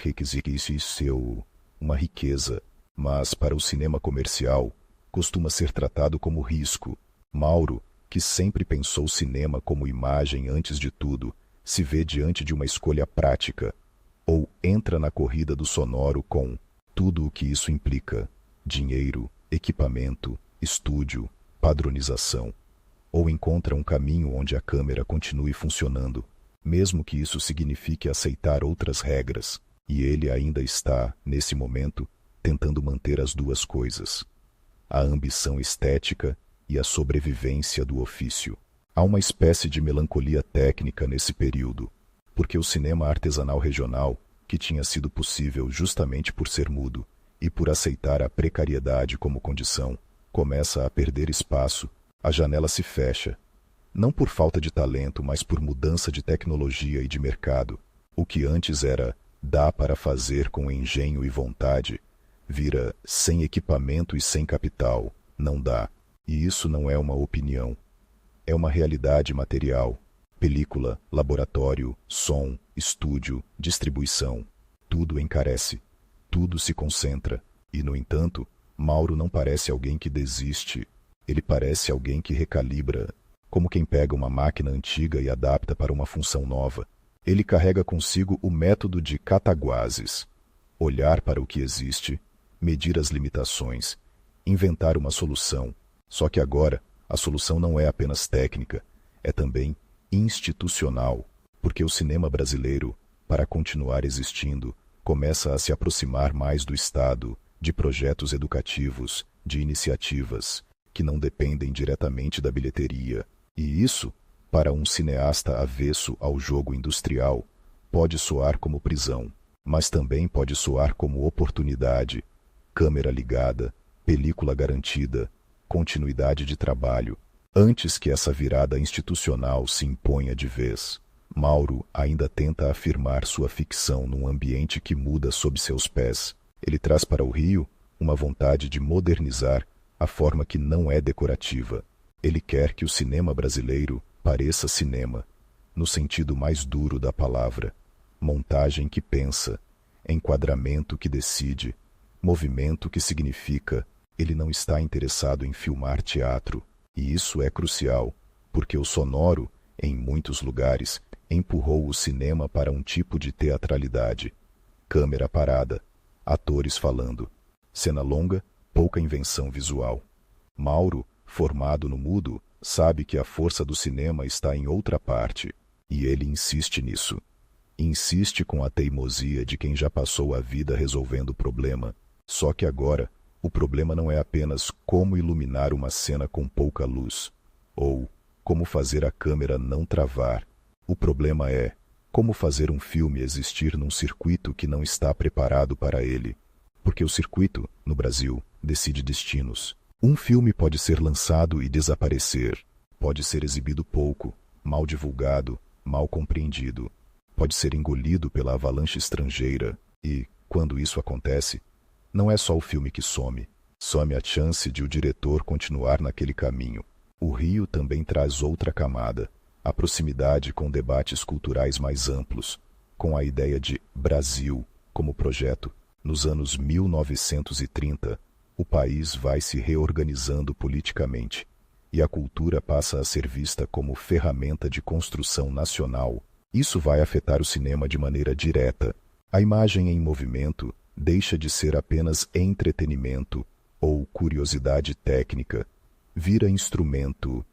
riqueza. Mas para o cinema comercial, costuma ser tratado como risco. Mauro, que sempre pensou o cinema como imagem antes de tudo, se vê diante de uma escolha prática. Ou entra na corrida do sonoro com tudo o que isso implica: dinheiro, equipamento, estúdio, padronização. Ou encontra um caminho onde a câmera continue funcionando, mesmo que isso signifique aceitar outras regras. E ele ainda está, nesse momento, tentando manter as duas coisas: a ambição estética e a sobrevivência do ofício. Há uma espécie de melancolia técnica nesse período, porque o cinema artesanal regional, que tinha sido possível justamente por ser mudo e por aceitar a precariedade como condição, começa a perder espaço. A janela se fecha, não por falta de talento, mas por mudança de tecnologia e de mercado. O que antes era Dá para fazer com engenho e vontade. Vira sem equipamento e sem capital. Não dá. E isso não é uma opinião. É uma realidade material. Película, laboratório, som, estúdio, distribuição. Tudo encarece. Tudo se concentra. E, no entanto, Mauro não parece alguém que desiste. Ele parece alguém que recalibra, como quem pega uma máquina antiga e adapta para uma função nova. Ele carrega consigo o método de Cataguases. Olhar para o que existe, medir as limitações, inventar uma solução. Só que agora, a solução não é apenas técnica, é também institucional, porque o cinema brasileiro, para continuar existindo, começa a se aproximar mais do Estado, de projetos educativos, de iniciativas, que não dependem diretamente da bilheteria. E isso, para um cineasta avesso ao jogo industrial, pode soar como prisão, mas também pode soar como oportunidade. Câmera ligada, película garantida, continuidade de trabalho. Antes que essa virada institucional se imponha de vez, Mauro ainda tenta afirmar sua ficção num ambiente que muda sob seus pés. Ele traz para o Rio uma vontade de modernizar a forma que não é decorativa. Ele quer que o cinema brasileiro pareça cinema, no sentido mais duro da palavra. Montagem que pensa, enquadramento que decide, movimento que significa. Ele não está interessado em filmar teatro. E isso é crucial, porque o sonoro, em muitos lugares, empurrou o cinema para um tipo de teatralidade. Câmera parada, atores falando. Cena longa, pouca invenção visual. Mauro, formado no mudo, sabe que a força do cinema está em outra parte, e ele insiste nisso. Insiste com a teimosia de quem já passou a vida resolvendo o problema. Só que agora, o problema não é apenas como iluminar uma cena com pouca luz, ou como fazer a câmera não travar. O problema é como fazer um filme existir num circuito que não está preparado para ele. Porque o circuito, no Brasil, decide destinos. Um filme pode ser lançado e desaparecer. Pode ser exibido pouco, mal divulgado, mal compreendido. Pode ser engolido pela avalanche estrangeira. E, quando isso acontece, não é só o filme que some. Some a chance de o diretor continuar naquele caminho. O Rio também traz outra camada. A proximidade com debates culturais mais amplos, com a ideia de Brasil como projeto. Nos anos 1930, o país vai se reorganizando politicamente, e a cultura passa a ser vista como ferramenta de construção nacional. Isso vai afetar o cinema de maneira direta. A imagem em movimento deixa de ser apenas entretenimento ou curiosidade técnica, vira instrumento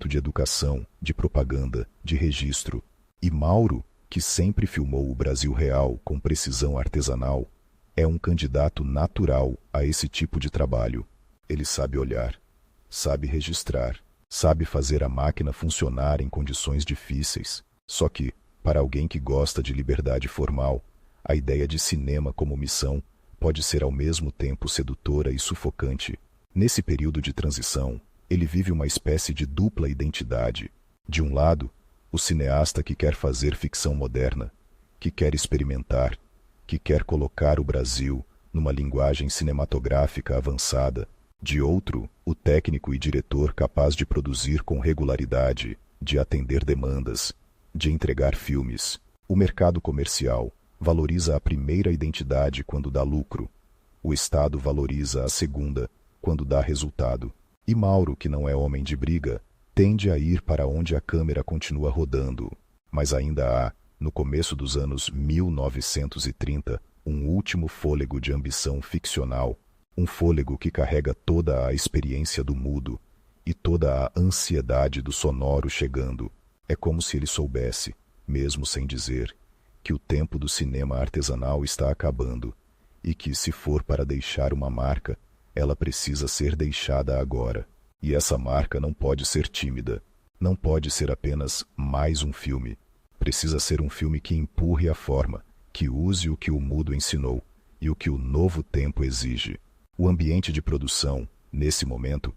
de educação, de propaganda, de registro. E Mauro, que sempre filmou o Brasil real com precisão artesanal, é um candidato natural a esse tipo de trabalho. Ele sabe olhar, sabe registrar, sabe fazer a máquina funcionar em condições difíceis. Só que, para alguém que gosta de liberdade formal, a ideia de cinema como missão pode ser ao mesmo tempo sedutora e sufocante. Nesse período de transição, ele vive uma espécie de dupla identidade. De um lado, o cineasta que quer fazer ficção moderna, que quer experimentar, que quer colocar o Brasil numa linguagem cinematográfica avançada. De outro, o técnico e diretor capaz de produzir com regularidade, de atender demandas, de entregar filmes. O mercado comercial valoriza a primeira identidade quando dá lucro. O Estado valoriza a segunda quando dá resultado. E Mauro, que não é homem de briga, tende a ir para onde a câmera continua rodando. Mas ainda há, no começo dos anos 1930, um último fôlego de ambição ficcional, um fôlego que carrega toda a experiência do mudo e toda a ansiedade do sonoro chegando. É como se ele soubesse, mesmo sem dizer, que o tempo do cinema artesanal está acabando e que, se for para deixar uma marca, ela precisa ser deixada agora. E essa marca não pode ser tímida, não pode ser apenas mais um filme. Precisa ser um filme que empurre a forma, que use o que o mudo ensinou e o que o novo tempo exige. O ambiente de produção, nesse momento,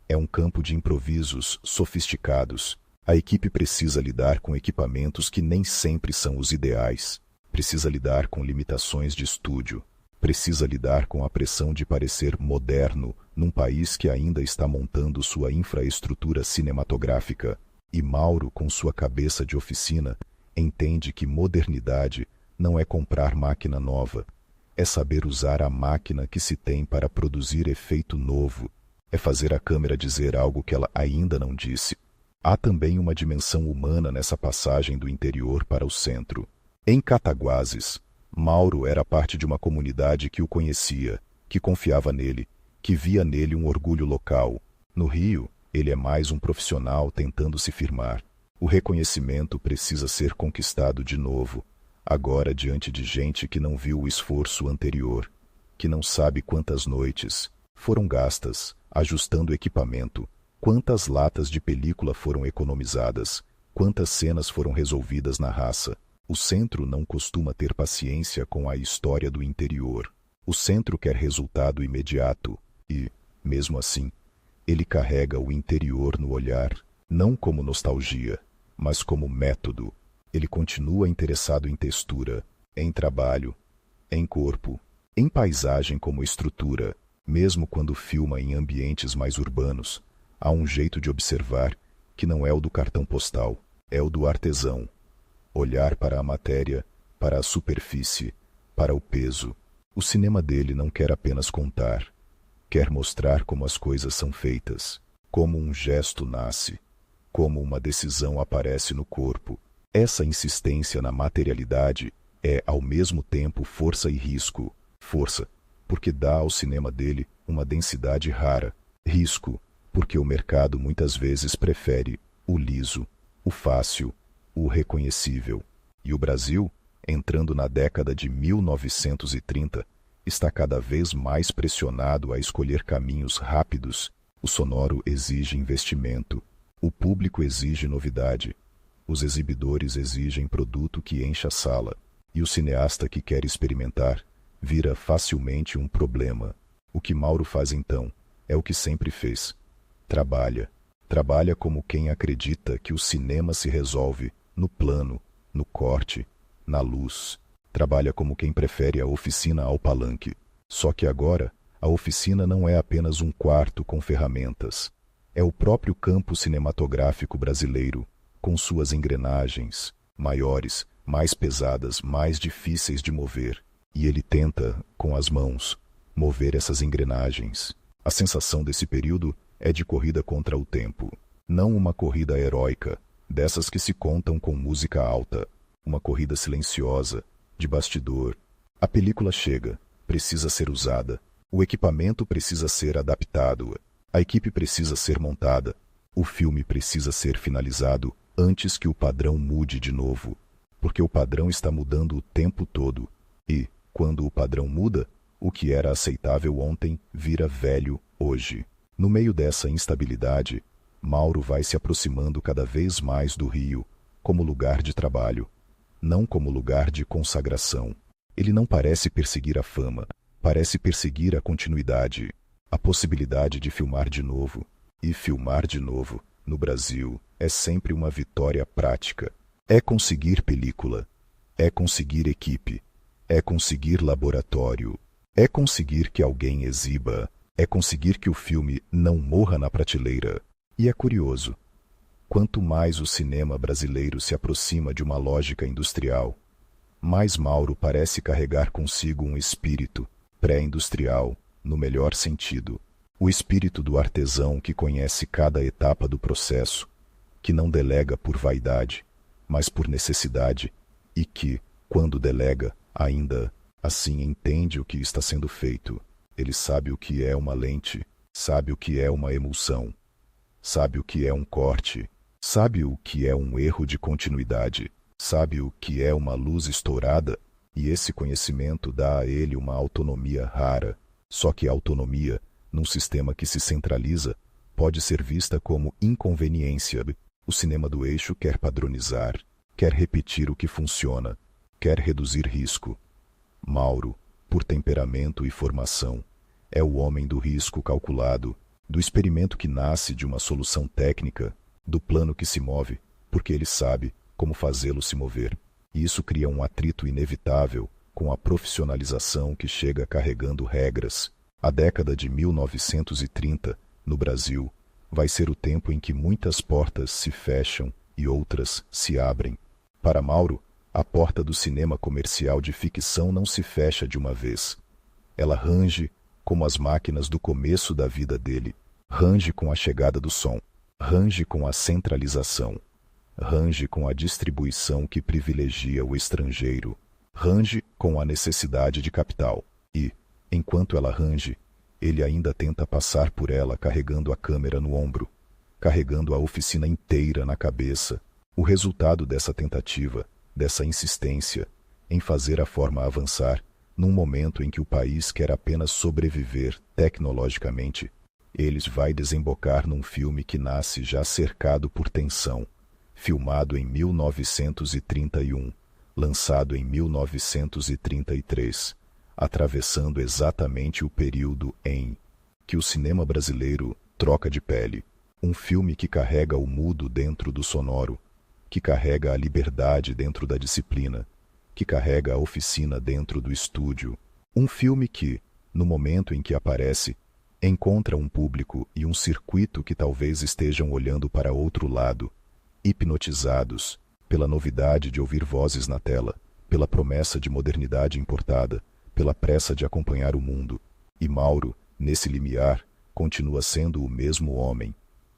é um campo de improvisos sofisticados. A equipe precisa lidar com equipamentos que nem sempre são os ideais. precisa lidar com limitações de estúdio, precisa lidar com a pressão de parecer moderno num país que ainda está montando sua infraestrutura cinematográfica. E Mauro, com sua cabeça de oficina, entende que modernidade não é comprar máquina nova, é saber usar a máquina que se tem para produzir efeito novo, é fazer a câmera dizer algo que ela ainda não disse. Há também uma dimensão humana nessa passagem do interior para o centro. Em Cataguases, Mauro era parte de uma comunidade que o conhecia, que confiava nele, que via nele um orgulho local. No Rio, ele é mais um profissional tentando se firmar. O reconhecimento precisa ser conquistado de novo, agora diante de gente que não viu o esforço anterior, que não sabe quantas noites foram gastas ajustando equipamento, quantas latas de película foram economizadas, quantas cenas foram resolvidas na raça. O centro não costuma ter paciência com a história do interior. O centro quer resultado imediato e, mesmo assim, ele carrega o interior no olhar, não como nostalgia, mas como método. Ele continua interessado em textura, em trabalho, em corpo, em paisagem como estrutura. Mesmo quando filma em ambientes mais urbanos, há um jeito de observar que não é o do cartão postal, é o do artesão. Olhar para a matéria, para a superfície, para o peso. O cinema dele não quer apenas contar, quer mostrar como as coisas são feitas, como um gesto nasce, como uma decisão aparece no corpo. Essa insistência na materialidade é, ao mesmo tempo, força e risco. Força, porque dá ao cinema dele uma densidade rara. Risco, porque o mercado muitas vezes prefere o liso, o fácil, o reconhecível. E o Brasil, entrando na década de 1930, está cada vez mais pressionado a escolher caminhos rápidos. O sonoro exige investimento, o público exige novidade, os exibidores exigem produto que encha a sala, e o cineasta que quer experimentar vira facilmente um problema. O que Mauro faz então é o que sempre fez. Trabalha. Trabalha como quem acredita que o cinema se resolve no plano, no corte, na luz. Trabalha como quem prefere a oficina ao palanque. Só que agora, a oficina não é apenas um quarto com ferramentas. É o próprio campo cinematográfico brasileiro, com suas engrenagens, maiores, mais pesadas, mais difíceis de mover. E ele tenta, com as mãos, mover essas engrenagens. A sensação desse período é de corrida contra o tempo. Não uma corrida heróica, dessas que se contam com música alta. Uma corrida silenciosa, de bastidor. A película chega, precisa ser usada. O equipamento precisa ser adaptado. A equipe precisa ser montada. O filme precisa ser finalizado antes que o padrão mude de novo. Porque o padrão está mudando o tempo todo. E, quando o padrão muda, o que era aceitável ontem vira velho hoje. No meio dessa instabilidade, Mauro vai se aproximando cada vez mais do Rio, como lugar de trabalho, não como lugar de consagração. Ele não parece perseguir a fama, parece perseguir a continuidade, a possibilidade de filmar de novo. E filmar de novo, no Brasil, é sempre uma vitória prática. É conseguir película, é conseguir equipe, é conseguir laboratório, é conseguir que alguém exiba, é conseguir que o filme não morra na prateleira. E é curioso, quanto mais o cinema brasileiro se aproxima de uma lógica industrial, mais Mauro parece carregar consigo um espírito pré-industrial, no melhor sentido. O espírito do artesão que conhece cada etapa do processo, que não delega por vaidade, mas por necessidade, e que, quando delega, ainda assim entende o que está sendo feito. Ele sabe o que é uma lente, sabe o que é uma emulsão, sabe o que é um corte, sabe o que é um erro de continuidade, sabe o que é uma luz estourada, e esse conhecimento dá a ele uma autonomia rara. Só que a autonomia, num sistema que se centraliza, pode ser vista como inconveniência. O cinema do eixo quer padronizar, quer repetir o que funciona, quer reduzir risco. Mauro, por temperamento e formação, é o homem do risco calculado, do experimento que nasce de uma solução técnica, do plano que se move, porque ele sabe como fazê-lo se mover. e isso cria um atrito inevitável com a profissionalização que chega carregando regras. A década de 1930, no Brasil, vai ser o tempo em que muitas portas se fecham e outras se abrem. Para Mauro, a porta do cinema comercial de ficção não se fecha de uma vez. Ela range como as máquinas do começo da vida dele, range com a chegada do som, range com a centralização, range com a distribuição que privilegia o estrangeiro, range com a necessidade de capital. E, enquanto ela range, ele ainda tenta passar por ela carregando a câmera no ombro, carregando a oficina inteira na cabeça. O resultado dessa tentativa, dessa insistência em fazer a forma avançar, num momento em que o país quer apenas sobreviver tecnologicamente, eles vai desembocar num filme que nasce já cercado por tensão, filmado em 1931, lançado em 1933, atravessando exatamente o período em que o cinema brasileiro troca de pele. Um filme que carrega o mudo dentro do sonoro, que carrega a liberdade dentro da disciplina, que carrega a oficina dentro do estúdio. Um filme que, no momento em que aparece, encontra um público e um circuito que talvez estejam olhando para outro lado, hipnotizados pela novidade de ouvir vozes na tela, pela promessa de modernidade importada, pela pressa de acompanhar o mundo. E Mauro, nesse limiar, continua sendo o mesmo homem,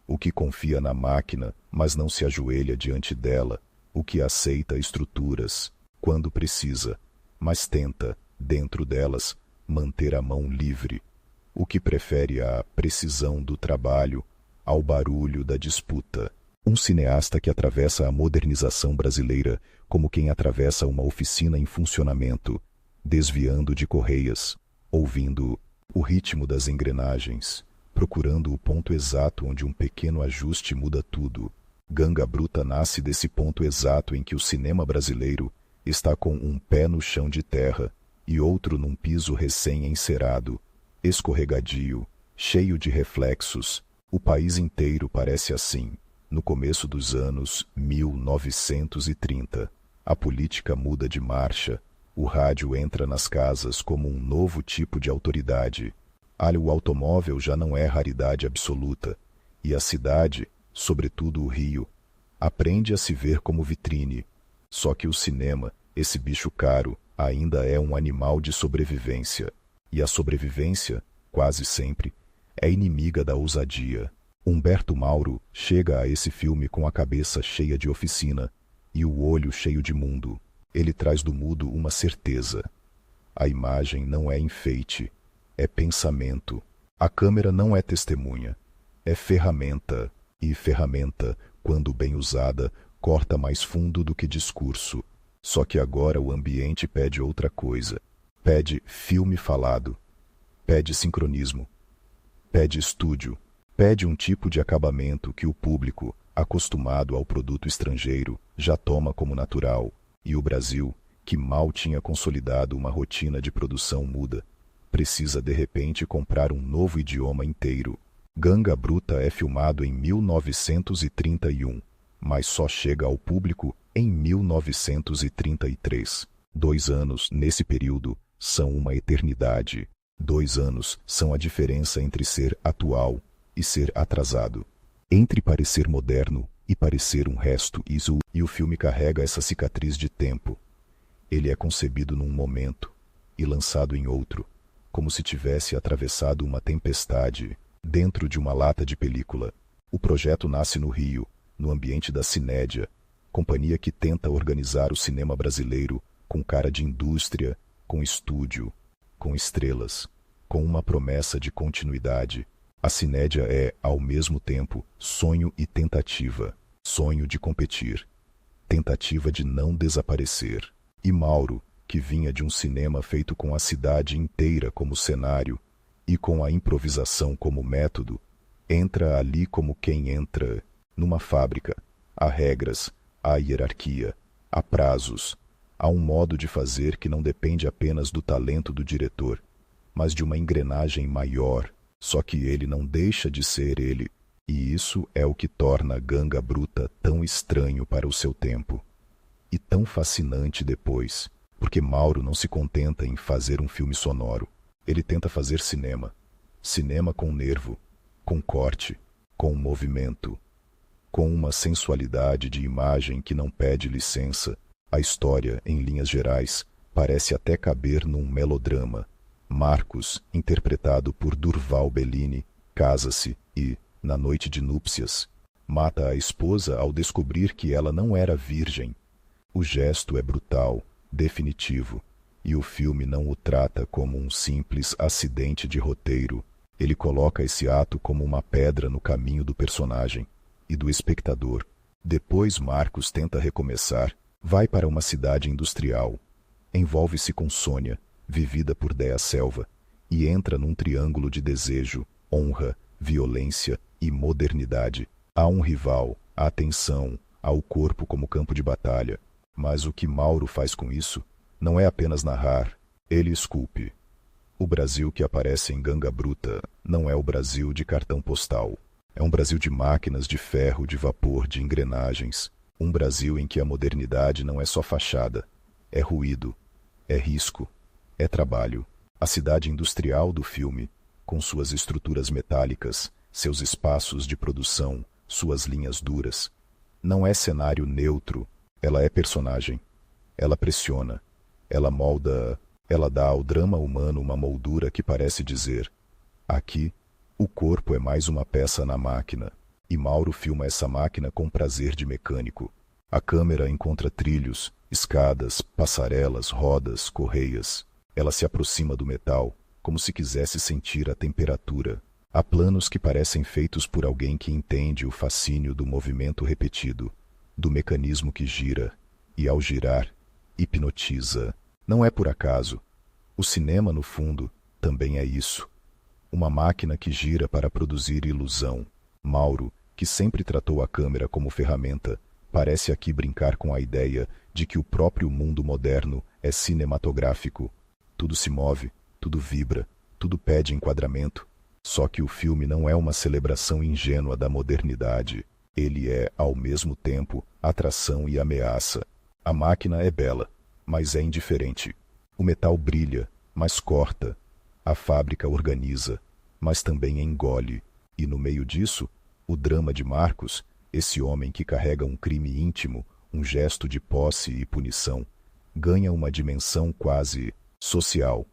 o que confia na máquina, mas não se ajoelha diante dela, o que aceita estruturas quando precisa, mas tenta, dentro delas, manter a mão livre, o que prefere a precisão do trabalho ao barulho da disputa. Um cineasta que atravessa a modernização brasileira como quem atravessa uma oficina em funcionamento, desviando de correias, ouvindo o ritmo das engrenagens, procurando o ponto exato onde um pequeno ajuste muda tudo. Ganga Bruta nasce desse ponto exato em que o cinema brasileiro está com um pé no chão de terra e outro num piso recém-encerado, escorregadio, cheio de reflexos. O país inteiro parece assim. No começo dos anos 1930, a política muda de marcha, o rádio entra nas casas como um novo tipo de autoridade. O automóvel já não é raridade absoluta, e a cidade, sobretudo o Rio, aprende a se ver como vitrine. Só que o cinema, esse bicho caro, ainda é um animal de sobrevivência. E a sobrevivência, quase sempre, é inimiga da ousadia. Humberto Mauro chega a esse filme com a cabeça cheia de oficina e o olho cheio de mundo. Ele traz do mudo uma certeza. A imagem não é enfeite, é pensamento. A câmera não é testemunha, é ferramenta. E ferramenta, quando bem usada, corta mais fundo do que discurso. Só que agora o ambiente pede outra coisa. Pede filme falado. Pede sincronismo. Pede estúdio. Pede um tipo de acabamento que o público, acostumado ao produto estrangeiro, já toma como natural. E o Brasil, que mal tinha consolidado uma rotina de produção muda, precisa de repente comprar um novo idioma inteiro. Ganga Bruta é filmado em 1931, mas só chega ao público em 1933. 2 anos, nesse período, são uma eternidade. 2 anos são a diferença entre ser atual e ser atrasado. Entre parecer moderno e parecer um resto isso, e o filme carrega essa cicatriz de tempo. Ele é concebido num momento e lançado em outro, como se tivesse atravessado uma tempestade dentro de uma lata de película. O projeto nasce no Rio, no ambiente da Cinédia, companhia que tenta organizar o cinema brasileiro com cara de indústria, com estúdio, com estrelas, com uma promessa de continuidade. A Cinédia é, ao mesmo tempo, sonho e tentativa. Sonho de competir, tentativa de não desaparecer. E Mauro, que vinha de um cinema feito com a cidade inteira como cenário e com a improvisação como método, entra ali como quem entra numa fábrica. Há regras, há hierarquia, há prazos, há um modo de fazer que não depende apenas do talento do diretor, mas de uma engrenagem maior. Só que ele não deixa de ser ele, e isso é o que torna Ganga Bruta tão estranho para o seu tempo. e tão fascinante depois, porque Mauro não se contenta em fazer um filme sonoro. Ele tenta fazer cinema. Cinema com nervo, com corte, com movimento, com uma sensualidade de imagem que não pede licença. A história, em linhas gerais, parece até caber num melodrama. Marcos, interpretado por Durval Bellini, casa-se e, na noite de núpcias, mata a esposa ao descobrir que ela não era virgem. O gesto é brutal, definitivo, e o filme não o trata como um simples acidente de roteiro. Ele coloca esse ato como uma pedra no caminho do personagem e do espectador. Depois Marcos tenta recomeçar, vai para uma cidade industrial, envolve-se com Sônia, vivida por Déa Selva, e entra num triângulo de desejo, honra, violência e modernidade. Há um rival, a atenção, há o corpo como campo de batalha. Mas o que Mauro faz com isso não é apenas narrar, ele esculpe. O Brasil que aparece em Ganga Bruta não é o Brasil de cartão postal. É um Brasil de máquinas de ferro, de vapor, de engrenagens. Um Brasil em que a modernidade não é só fachada. É ruído, é risco, é trabalho. A cidade industrial do filme, com suas estruturas metálicas, seus espaços de produção, suas linhas duras, não é cenário neutro. Ela é personagem. Ela pressiona. Ela molda. Ela dá ao drama humano uma moldura que parece dizer: aqui, o corpo é mais uma peça na máquina. E Mauro filma essa máquina com prazer de mecânico. A câmera encontra trilhos, escadas, passarelas, rodas, correias. Ela se aproxima do metal, como se quisesse sentir a temperatura. Há planos que parecem feitos por alguém que entende o fascínio do movimento repetido, do mecanismo que gira, e ao girar, hipnotiza. Não é por acaso. O cinema, no fundo, também é isso. Uma máquina que gira para produzir ilusão. Mauro, que sempre tratou a câmera como ferramenta, parece aqui brincar com a ideia de que o próprio mundo moderno é cinematográfico. Tudo se move, tudo vibra, tudo pede enquadramento. Só que o filme não é uma celebração ingênua da modernidade. Ele é, ao mesmo tempo, atração e ameaça. A máquina é bela, mas é indiferente. O metal brilha, mas corta. A fábrica organiza, mas também engole. E no meio disso, o drama de Marcos, esse homem que carrega um crime íntimo, um gesto de posse e punição, ganha uma dimensão quase social.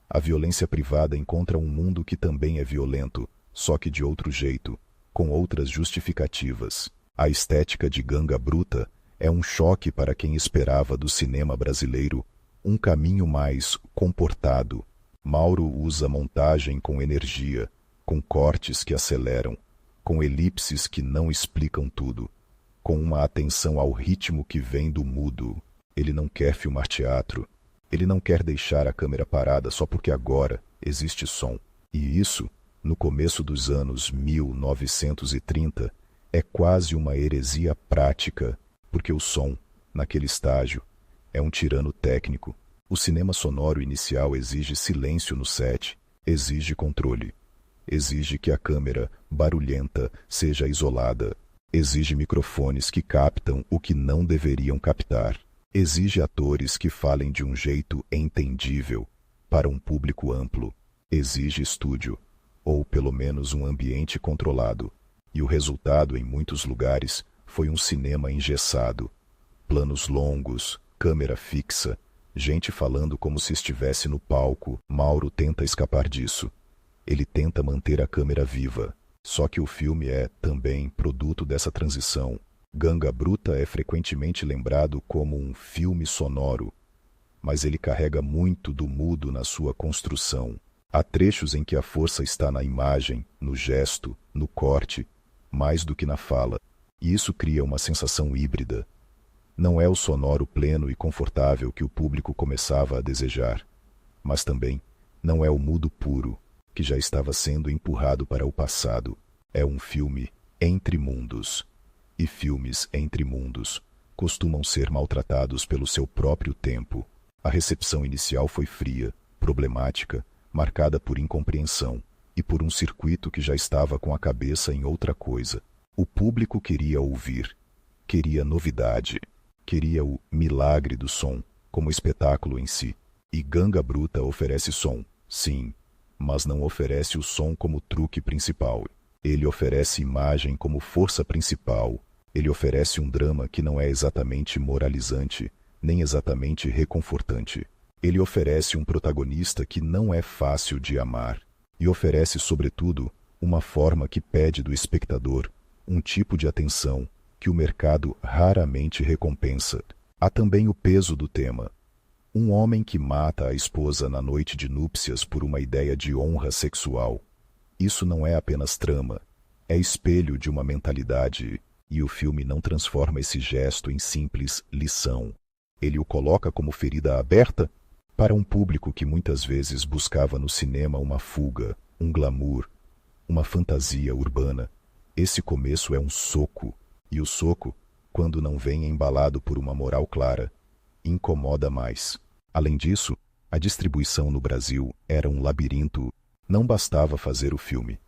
A violência privada encontra um mundo que também é violento, só que de outro jeito, com outras justificativas. A estética de Ganga Bruta é um choque para quem esperava do cinema brasileiro um caminho mais comportado. Mauro usa montagem com energia, com cortes que aceleram, com elipses que não explicam tudo, com uma atenção ao ritmo que vem do mudo. Ele não quer filmar teatro. Ele não quer deixar a câmera parada só porque agora existe som. E isso, no começo dos anos 1930, é quase uma heresia prática, porque o som, naquele estágio, é um tirano técnico. O cinema sonoro inicial exige silêncio no set, exige controle, exige que a câmera, barulhenta, seja isolada, exige microfones que captam o que não deveriam captar, exige atores que falem de um jeito entendível para um público amplo, exige estúdio, ou pelo menos um ambiente controlado, e o resultado em muitos lugares foi um cinema engessado. Planos longos, câmera fixa, gente falando como se estivesse no palco. Mauro tenta escapar disso. Ele tenta manter a câmera viva. Só que o filme é, também, produto dessa transição. Ganga Bruta é frequentemente lembrado como um filme sonoro, mas ele carrega muito do mudo na sua construção. Há trechos em que a força está na imagem, no gesto, no corte, mais do que na fala, e isso cria uma sensação híbrida. Não é o sonoro pleno e confortável que o público começava a desejar, mas também não é o mudo puro, que já estava sendo empurrado para o passado. É um filme entre mundos. E filmes entre mundos costumam ser maltratados pelo seu próprio tempo. A recepção inicial foi fria, problemática, marcada por incompreensão e por um circuito que já estava com a cabeça em outra coisa. O público queria ouvir, queria novidade, queria o milagre do som como espetáculo em si. E Ganga Bruta oferece som, sim, mas não oferece o som como truque principal. Ele oferece imagem como força principal. Ele oferece um drama que não é exatamente moralizante, nem exatamente reconfortante. Ele oferece um protagonista que não é fácil de amar. E oferece, sobretudo, uma forma que pede do espectador um tipo de atenção que o mercado raramente recompensa. Há também o peso do tema. Um homem que mata a esposa na noite de núpcias por uma ideia de honra sexual. Isso não é apenas trama, é espelho de uma mentalidade, e o filme não transforma esse gesto em simples lição. Ele o coloca como ferida aberta para um público que muitas vezes buscava no cinema uma fuga, um glamour, uma fantasia urbana. Esse começo é um soco, e o soco, quando não vem embalado por uma moral clara, incomoda mais. Além disso, a distribuição no Brasil era um labirinto. Não bastava fazer o filme.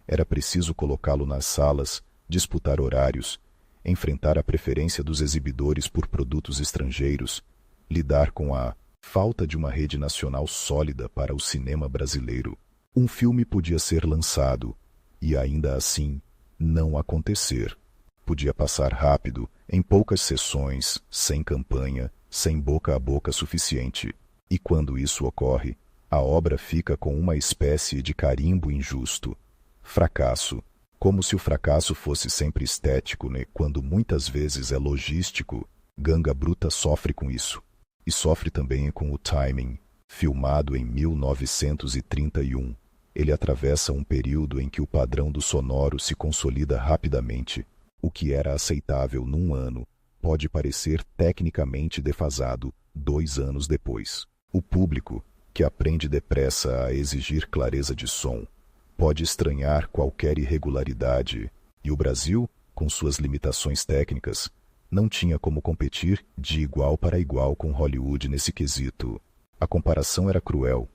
Era preciso colocá-lo nas salas, disputar horários, enfrentar a preferência dos exibidores por produtos estrangeiros, lidar com a falta de uma rede nacional sólida para o cinema brasileiro. Um filme podia ser lançado, e ainda assim, não acontecer. Podia passar rápido, em poucas sessões, sem campanha, sem boca a boca suficiente. E quando isso ocorre, a obra fica com uma espécie de carimbo injusto. Fracasso. Como se o fracasso fosse sempre estético, né? Quando muitas vezes é logístico. Ganga Bruta sofre com isso. E sofre também com o timing. Filmado em 1931, ele atravessa um período em que o padrão do sonoro se consolida rapidamente. O que era aceitável num ano pode parecer tecnicamente defasado 2 anos depois. O público, que aprende depressa a exigir clareza de som, pode estranhar qualquer irregularidade, e o Brasil, com suas limitações técnicas, não tinha como competir de igual para igual com Hollywood nesse quesito. A comparação era cruel,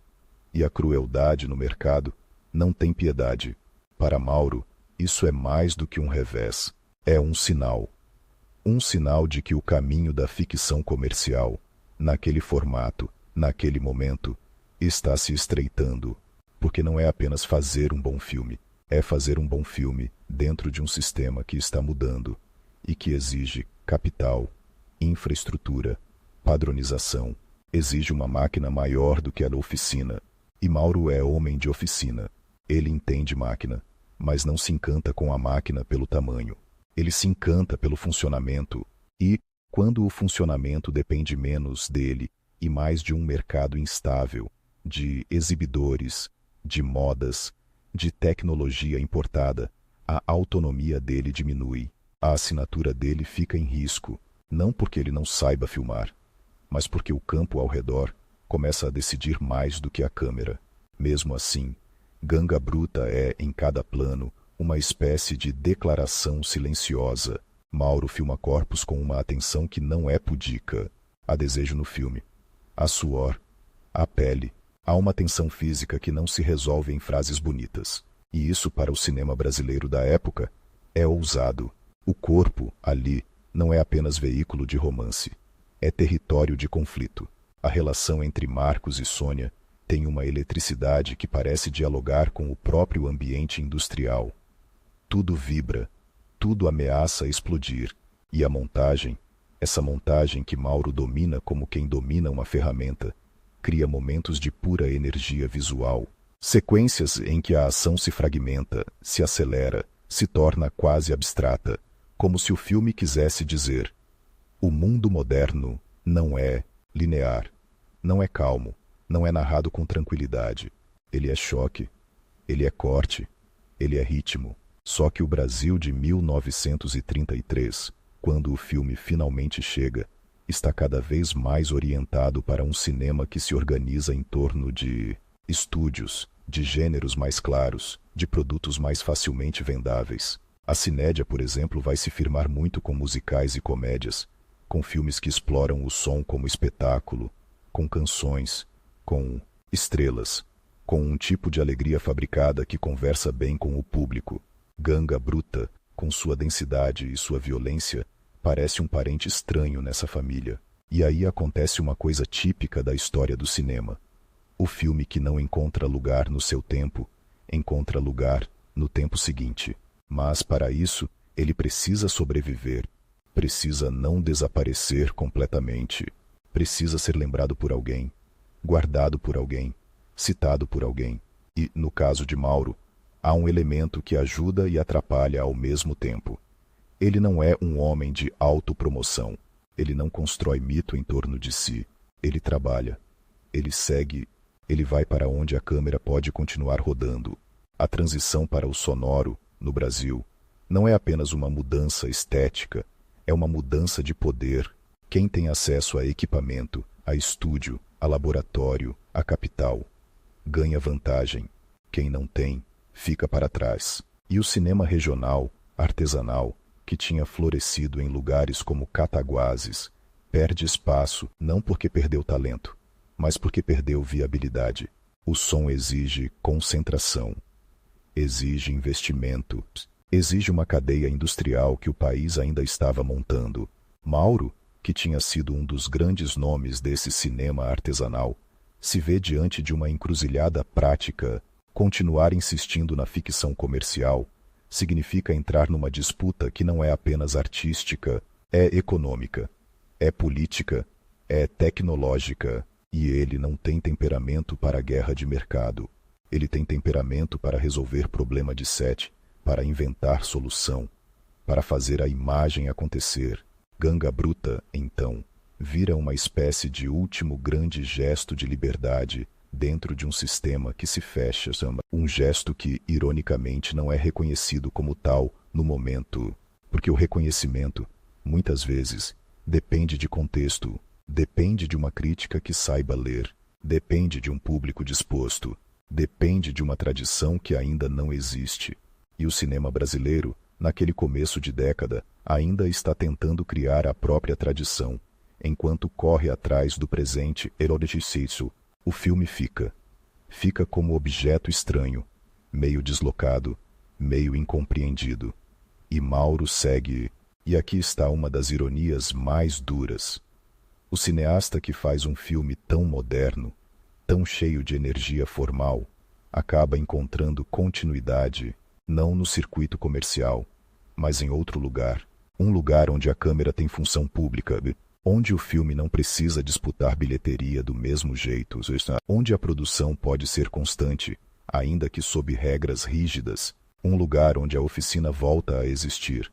e a crueldade no mercado não tem piedade. Para Mauro, isso é mais do que um revés. É um sinal. Um sinal de que o caminho da ficção comercial, naquele formato, naquele momento, está se estreitando. Porque não é apenas fazer um bom filme. É fazer um bom filme dentro de um sistema que está mudando e que exige capital, infraestrutura, padronização. Exige uma máquina maior do que a da oficina. E Mauro é homem de oficina. Ele entende máquina, mas não se encanta com a máquina pelo tamanho. Ele se encanta pelo funcionamento e, quando o funcionamento depende menos dele e mais de um mercado instável, de exibidores, de modas, de tecnologia importada, a autonomia dele diminui. A assinatura dele fica em risco, não porque ele não saiba filmar, mas porque o campo ao redor começa a decidir mais do que a câmera. Mesmo assim, Ganga Bruta é, em cada plano, uma espécie de declaração silenciosa. Mauro filma corpos com uma atenção que não é pudica. Há desejo no filme. Há suor. Há pele. Há uma tensão física que não se resolve em frases bonitas. E isso, para o cinema brasileiro da época, é ousado. O corpo, ali, não é apenas veículo de romance. É território de conflito. A relação entre Marcos e Sônia tem uma eletricidade que parece dialogar com o próprio ambiente industrial. Tudo vibra, tudo ameaça explodir. E a montagem, essa montagem que Mauro domina como quem domina uma ferramenta, cria momentos de pura energia visual. Sequências em que a ação se fragmenta, se acelera, se torna quase abstrata, como se o filme quisesse dizer: o mundo moderno não é linear, não é calmo, não é narrado com tranquilidade. Ele é choque, ele é corte, ele é ritmo. Só que o Brasil de 1933, quando o filme finalmente chega, está cada vez mais orientado para um cinema que se organiza em torno de estúdios, de gêneros mais claros, de produtos mais facilmente vendáveis. A Cinédia, por exemplo, vai se firmar muito com musicais e comédias, com filmes que exploram o som como espetáculo, com canções, com estrelas, com um tipo de alegria fabricada que conversa bem com o público. Ganga Bruta, com sua densidade e sua violência, aparece um parente estranho nessa família. E aí acontece uma coisa típica da história do cinema. O filme que não encontra lugar no seu tempo, encontra lugar no tempo seguinte. Mas, para isso, ele precisa sobreviver, precisa não desaparecer completamente, precisa ser lembrado por alguém, guardado por alguém, citado por alguém. E, no caso de Mauro, há um elemento que ajuda e atrapalha ao mesmo tempo. Ele não é um homem de autopromoção. Ele não constrói mito em torno de si. Ele trabalha. Ele segue. Ele vai para onde a câmera pode continuar rodando. A transição para o sonoro, no Brasil, não é apenas uma mudança estética, é uma mudança de poder. Quem tem acesso a equipamento, a estúdio, a laboratório, a capital, ganha vantagem. Quem não tem, fica para trás. E o cinema regional, artesanal, que tinha florescido em lugares como Cataguases, perde espaço não porque perdeu talento, mas porque perdeu viabilidade. O som exige concentração, exige investimento, exige uma cadeia industrial que o país ainda estava montando. Mauro, que tinha sido um dos grandes nomes desse cinema artesanal, se vê diante de uma encruzilhada prática. Continuar insistindo na ficção comercial significa entrar numa disputa que não é apenas artística, é econômica, é política, é tecnológica, e ele não tem temperamento para a guerra de mercado. Ele tem temperamento para resolver problema de set, para inventar solução, para fazer a imagem acontecer. Ganga Bruta, então, vira uma espécie de último grande gesto de liberdade dentro de um sistema que se fecha, um gesto que, ironicamente, não é reconhecido como tal no momento, porque o reconhecimento, muitas vezes, depende de contexto, depende de uma crítica que saiba ler, depende de um público disposto, depende de uma tradição que ainda não existe. E o cinema brasileiro, naquele começo de década, ainda está tentando criar a própria tradição, enquanto corre atrás do presente erodicício. O filme fica como objeto estranho, meio deslocado, meio incompreendido. E Mauro segue, e aqui está uma das ironias mais duras. O cineasta que faz um filme tão moderno, tão cheio de energia formal, acaba encontrando continuidade, não no circuito comercial, mas em outro lugar, um lugar onde a câmera tem função pública, onde o filme não precisa disputar bilheteria do mesmo jeito, onde a produção pode ser constante, ainda que sob regras rígidas, um lugar onde a oficina volta a existir.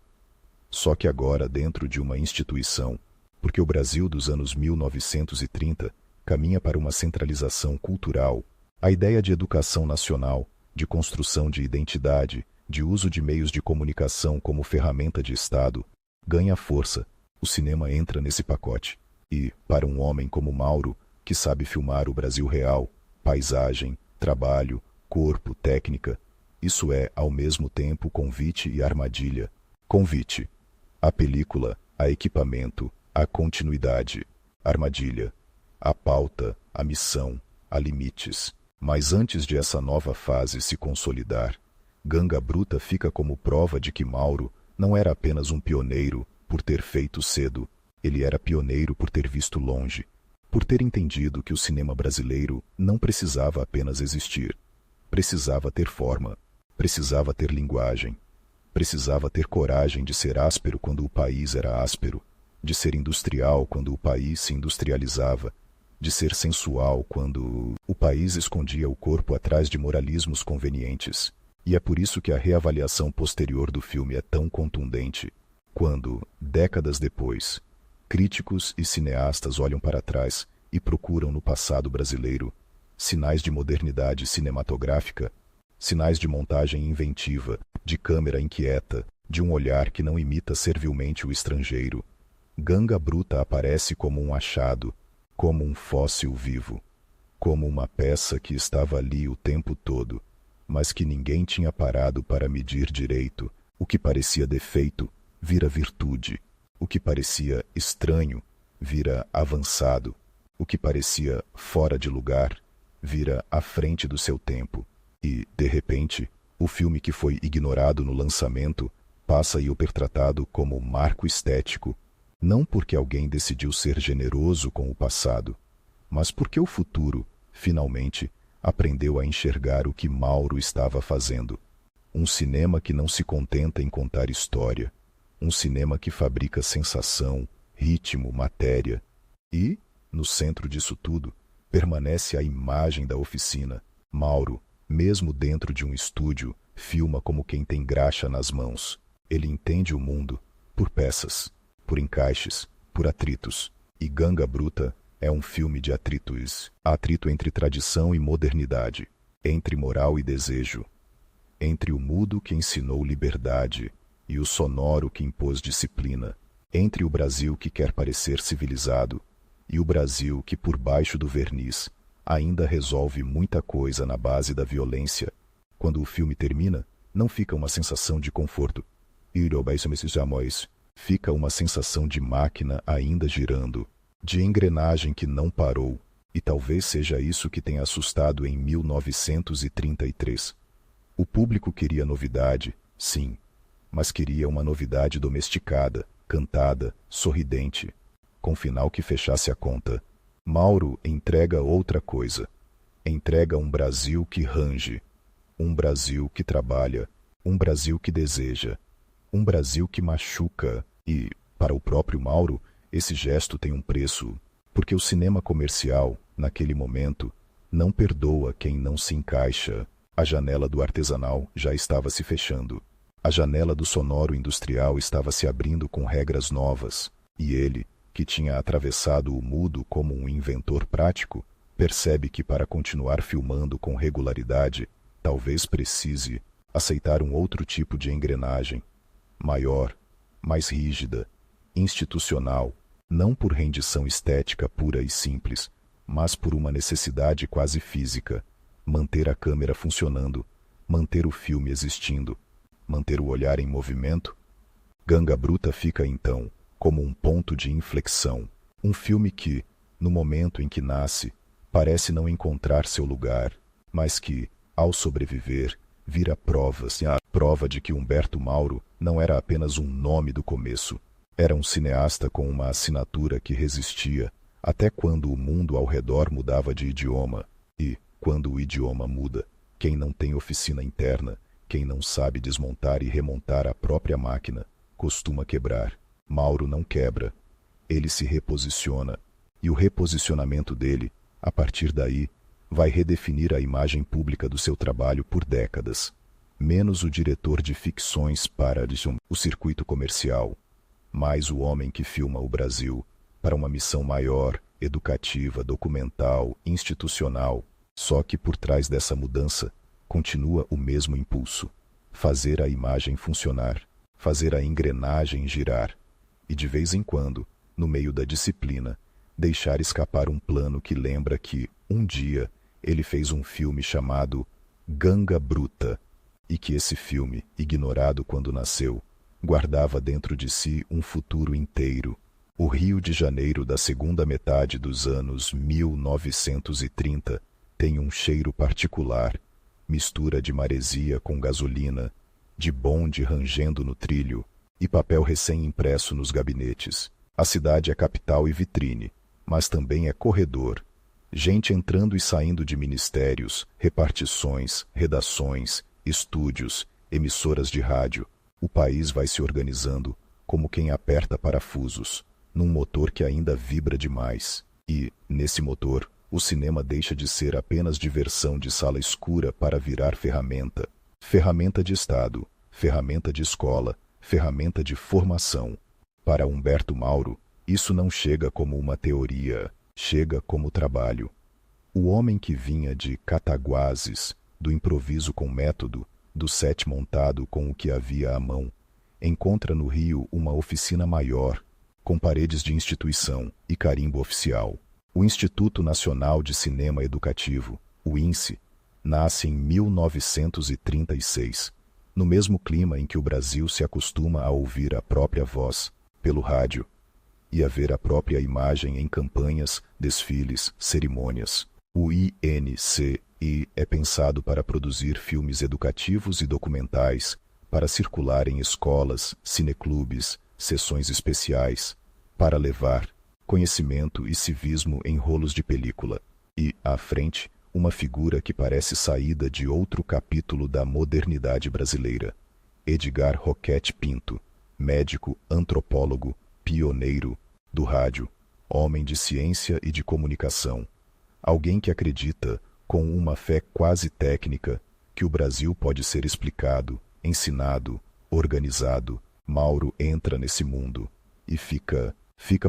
Só que agora dentro de uma instituição, porque o Brasil dos anos 1930 caminha para uma centralização cultural, a ideia de educação nacional, de construção de identidade, de uso de meios de comunicação como ferramenta de Estado, ganha força. O cinema entra nesse pacote. E, para um homem como Mauro, que sabe filmar o Brasil real, paisagem, trabalho, corpo, técnica, isso é, ao mesmo tempo, convite e armadilha. Convite. A película, a equipamento, a continuidade. Armadilha. A pauta, a missão, a limites. Mas antes de essa nova fase se consolidar, Ganga Bruta fica como prova de que Mauro não era apenas um pioneiro por ter feito cedo, ele era pioneiro por ter visto longe, por ter entendido que o cinema brasileiro não precisava apenas existir, precisava ter forma, precisava ter linguagem, precisava ter coragem de ser áspero quando o país era áspero, de ser industrial quando o país se industrializava, de ser sensual quando o país escondia o corpo atrás de moralismos convenientes. E é por isso que a reavaliação posterior do filme é tão contundente, quando, décadas depois, críticos e cineastas olham para trás e procuram no passado brasileiro sinais de modernidade cinematográfica, sinais de montagem inventiva, de câmera inquieta, de um olhar que não imita servilmente o estrangeiro. Ganga Bruta aparece como um achado, como um fóssil vivo, como uma peça que estava ali o tempo todo, mas que ninguém tinha parado para medir direito. O que parecia defeito vira virtude, o que parecia estranho vira avançado, o que parecia fora de lugar vira à frente do seu tempo. E, de repente, o filme que foi ignorado no lançamento passa a ser tratado como marco estético, Não porque alguém decidiu ser generoso com o passado, mas porque o futuro, finalmente, aprendeu a enxergar o que Mauro estava fazendo. Um cinema que não se contenta em contar história. Um cinema que fabrica sensação, ritmo, matéria. E, no centro disso tudo, permanece a imagem da oficina. Mauro, mesmo dentro de um estúdio, filma como quem tem graxa nas mãos. Ele entende o mundo por peças, por encaixes, por atritos. E Ganga Bruta é um filme de atritos. Atrito entre tradição e modernidade, entre moral e desejo, entre o mudo que ensinou liberdade e o sonoro que impôs disciplina, entre o Brasil que quer parecer civilizado e o Brasil que, por baixo do verniz, ainda resolve muita coisa na base da violência. Quando o filme termina, não fica uma sensação de conforto. Fica uma sensação de máquina ainda girando, de engrenagem que não parou, e talvez seja isso que tenha assustado em 1933. O público queria novidade, sim, mas queria uma novidade domesticada, cantada, sorridente, com final que fechasse a conta. Mauro entrega outra coisa. Entrega um Brasil que range, um Brasil que trabalha, um Brasil que deseja, um Brasil que machuca. E, para o próprio Mauro, esse gesto tem um preço, porque o cinema comercial, naquele momento, não perdoa quem não se encaixa. A janela do artesanal já estava se fechando. A janela do sonoro industrial estava se abrindo com regras novas, e ele, que tinha atravessado o mudo como um inventor prático, percebe que para continuar filmando com regularidade, talvez precise aceitar um outro tipo de engrenagem, maior, mais rígida, institucional, não por rendição estética pura e simples, mas por uma necessidade quase física, manter a câmera funcionando, manter o filme existindo, manter o olhar em movimento. Ganga Bruta fica então como um ponto de inflexão, um filme que, no momento em que nasce, parece não encontrar seu lugar, mas que, ao sobreviver, vira provas, a prova de que Humberto Mauro não era apenas um nome do começo, era um cineasta com uma assinatura que resistia até quando o mundo ao redor mudava de idioma, e, quando o idioma muda, quem não tem oficina interna, quem não sabe desmontar e remontar a própria máquina, costuma quebrar. Mauro não quebra, ele se reposiciona, e o reposicionamento dele, a partir daí, vai redefinir a imagem pública do seu trabalho por décadas. Menos o diretor de ficções para o circuito comercial, mais o homem que filma o Brasil para uma missão maior, educativa, documental, institucional. Só que por trás dessa mudança continua o mesmo impulso: fazer a imagem funcionar, fazer a engrenagem girar, e de vez em quando, no meio da disciplina, deixar escapar um plano que lembra que, um dia, ele fez um filme chamado Ganga Bruta, e que esse filme, ignorado quando nasceu, guardava dentro de si um futuro inteiro. O Rio de Janeiro da segunda metade dos anos 1930 tem um cheiro particular, mistura de maresia com gasolina, de bonde rangendo no trilho e papel recém-impresso nos gabinetes. A cidade é capital e vitrine, mas também é corredor. Gente entrando e saindo de ministérios, repartições, redações, estúdios, emissoras de rádio. O país vai se organizando como quem aperta parafusos, num motor que ainda vibra demais. E, nesse motor, o cinema deixa de ser apenas diversão de sala escura para virar ferramenta. Ferramenta de Estado, ferramenta de escola, ferramenta de formação. Para Humberto Mauro, isso não chega como uma teoria, chega como trabalho. O homem que vinha de Cataguases, do improviso com método, do set montado com o que havia à mão, encontra no Rio uma oficina maior, com paredes de instituição e carimbo oficial. O Instituto Nacional de Cinema Educativo, o INCE, nasce em 1936, no mesmo clima em que o Brasil se acostuma a ouvir a própria voz, pelo rádio, e a ver a própria imagem em campanhas, desfiles, cerimônias. O INCI é pensado para produzir filmes educativos e documentais, para circular em escolas, cineclubes, sessões especiais, para levar conhecimento e civismo em rolos de película. E, à frente, uma figura que parece saída de outro capítulo da modernidade brasileira. Edgar Roquette Pinto, médico, antropólogo, pioneiro do rádio, homem de ciência e de comunicação. Alguém que acredita, com uma fé quase técnica, que o Brasil pode ser explicado, ensinado, organizado. Mauro entra nesse mundo e fica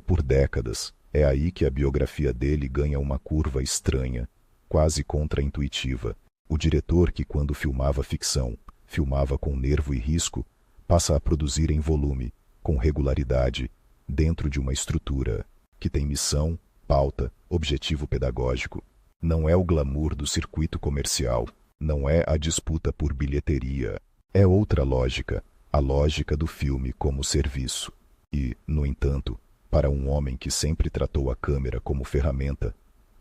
por décadas. É aí que a biografia dele ganha uma curva estranha, quase contraintuitiva. O diretor que, quando filmava ficção, filmava com nervo e risco, passa a produzir em volume, com regularidade, dentro de uma estrutura que tem missão, pauta, objetivo pedagógico. Não é o glamour do circuito comercial, não é a disputa por bilheteria. É outra lógica, a lógica do filme como serviço. E, no entanto, para um homem que sempre tratou a câmera como ferramenta,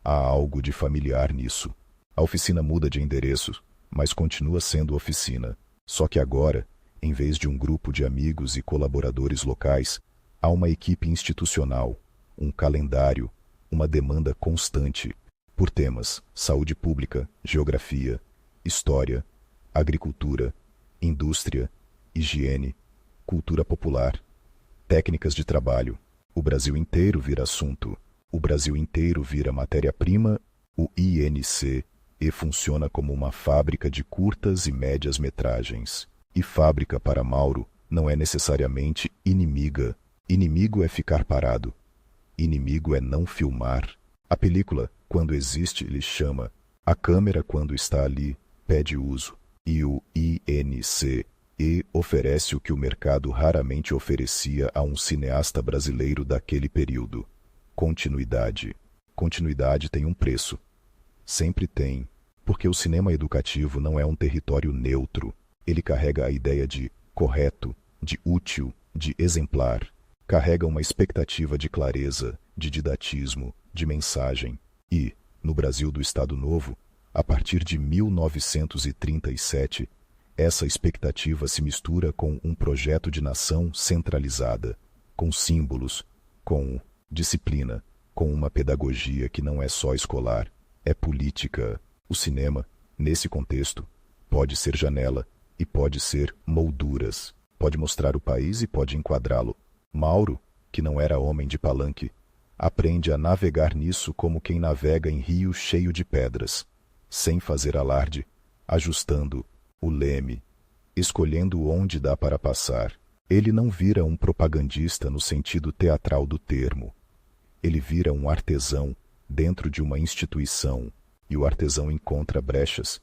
há algo de familiar nisso. A oficina muda de endereço, mas continua sendo oficina. Só que agora, em vez de um grupo de amigos e colaboradores locais, há uma equipe institucional, um calendário, uma demanda constante, por temas: saúde pública, geografia, história, agricultura, indústria, higiene, cultura popular, técnicas de trabalho. O Brasil inteiro vira assunto. O Brasil inteiro vira matéria-prima. O INC funciona como uma fábrica de curtas e médias metragens. E fábrica, para Mauro, não é necessariamente inimiga. Inimigo é ficar parado. Inimigo é não filmar. A película, quando existe, lhe chama. A câmera, quando está ali, pede uso. E o INC oferece o que o mercado raramente oferecia a um cineasta brasileiro daquele período: continuidade. Continuidade tem um preço. Sempre tem, porque o cinema educativo não é um território neutro. Ele carrega a ideia de correto, de útil, de exemplar. Carrega uma expectativa de clareza, de didatismo, de mensagem. E, no Brasil do Estado Novo, a partir de 1937, essa expectativa se mistura com um projeto de nação centralizada, com símbolos, com disciplina, com uma pedagogia que não é só escolar, é política. O cinema, nesse contexto, pode ser janela e pode ser molduras. Pode mostrar o país e pode enquadrá-lo. Mauro, que não era homem de palanque, aprende a navegar nisso como quem navega em rio cheio de pedras, sem fazer alarde, ajustando o leme, escolhendo onde dá para passar. Ele não vira um propagandista no sentido teatral do termo. Ele vira um artesão dentro de uma instituição, e o artesão encontra brechas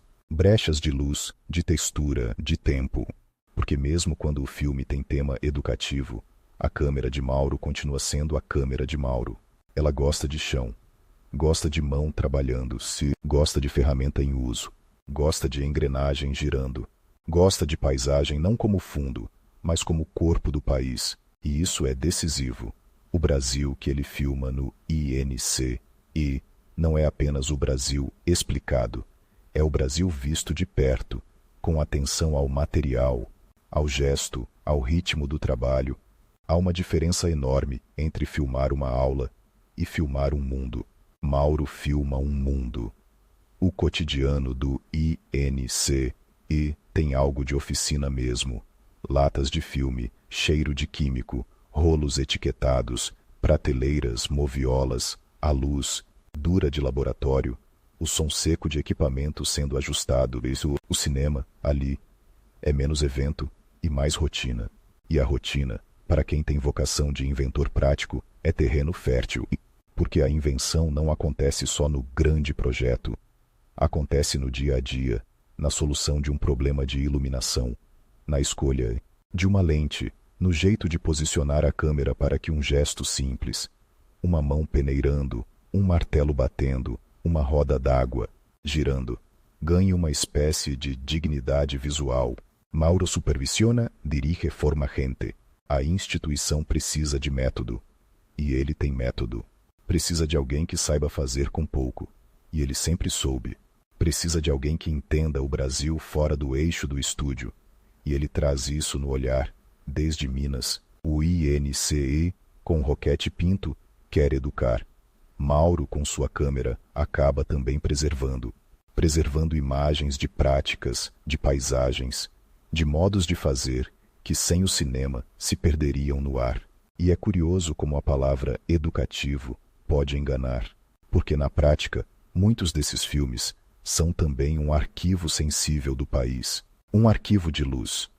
de luz, de textura, de tempo. Porque mesmo quando o filme tem tema educativo, a câmera de Mauro continua sendo a câmera de Mauro. Ela gosta de chão, gosta de mão trabalhando, gosta de ferramenta em uso, gosta de engrenagem girando, gosta de paisagem não como fundo, mas como corpo do país, e isso é decisivo. O Brasil que ele filma no INC não é apenas o Brasil explicado, é o Brasil visto de perto, com atenção ao material, ao gesto, ao ritmo do trabalho. Há uma diferença enorme entre filmar uma aula e filmar um mundo. Mauro filma um mundo. O cotidiano do INC tem algo de oficina mesmo. Latas de filme, cheiro de químico, rolos etiquetados, prateleiras, moviolas, a luz dura de laboratório, o som seco de equipamento sendo ajustado. O cinema, ali, é menos evento e mais rotina. E a rotina, para quem tem vocação de inventor prático, é terreno fértil, porque a invenção não acontece só no grande projeto. Acontece no dia a dia, na solução de um problema de iluminação, na escolha de uma lente, no jeito de posicionar a câmera para que um gesto simples, uma mão peneirando, um martelo batendo, uma roda d'água girando, ganhe uma espécie de dignidade visual. Mauro supervisiona, dirige, forma gente. A instituição precisa de método. E ele tem método. Precisa de alguém que saiba fazer com pouco. E ele sempre soube. Precisa de alguém que entenda o Brasil fora do eixo do estúdio. E ele traz isso no olhar, desde Minas. O INCE Com Roquete Pinto, quer educar. Mauro, com sua câmera, acaba também preservando imagens de práticas, de paisagens, de modos de fazer que sem o cinema se perderiam no ar. E é curioso como a palavra educativo pode enganar, porque na prática, muitos desses filmes são também um arquivo sensível do país, um arquivo de luz.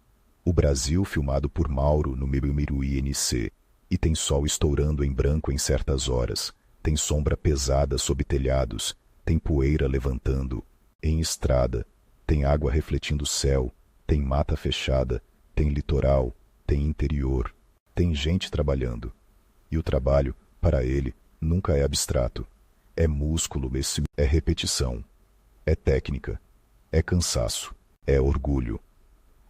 O Brasil filmado por Mauro no primeiro INC, e tem sol estourando em branco em certas horas, tem sombra pesada sob telhados, tem poeira levantando, em estrada, tem água refletindo o céu, tem mata fechada, tem litoral, tem interior, tem gente trabalhando. E o trabalho, para ele, nunca é abstrato. É músculo, é repetição, é técnica, é cansaço, é orgulho.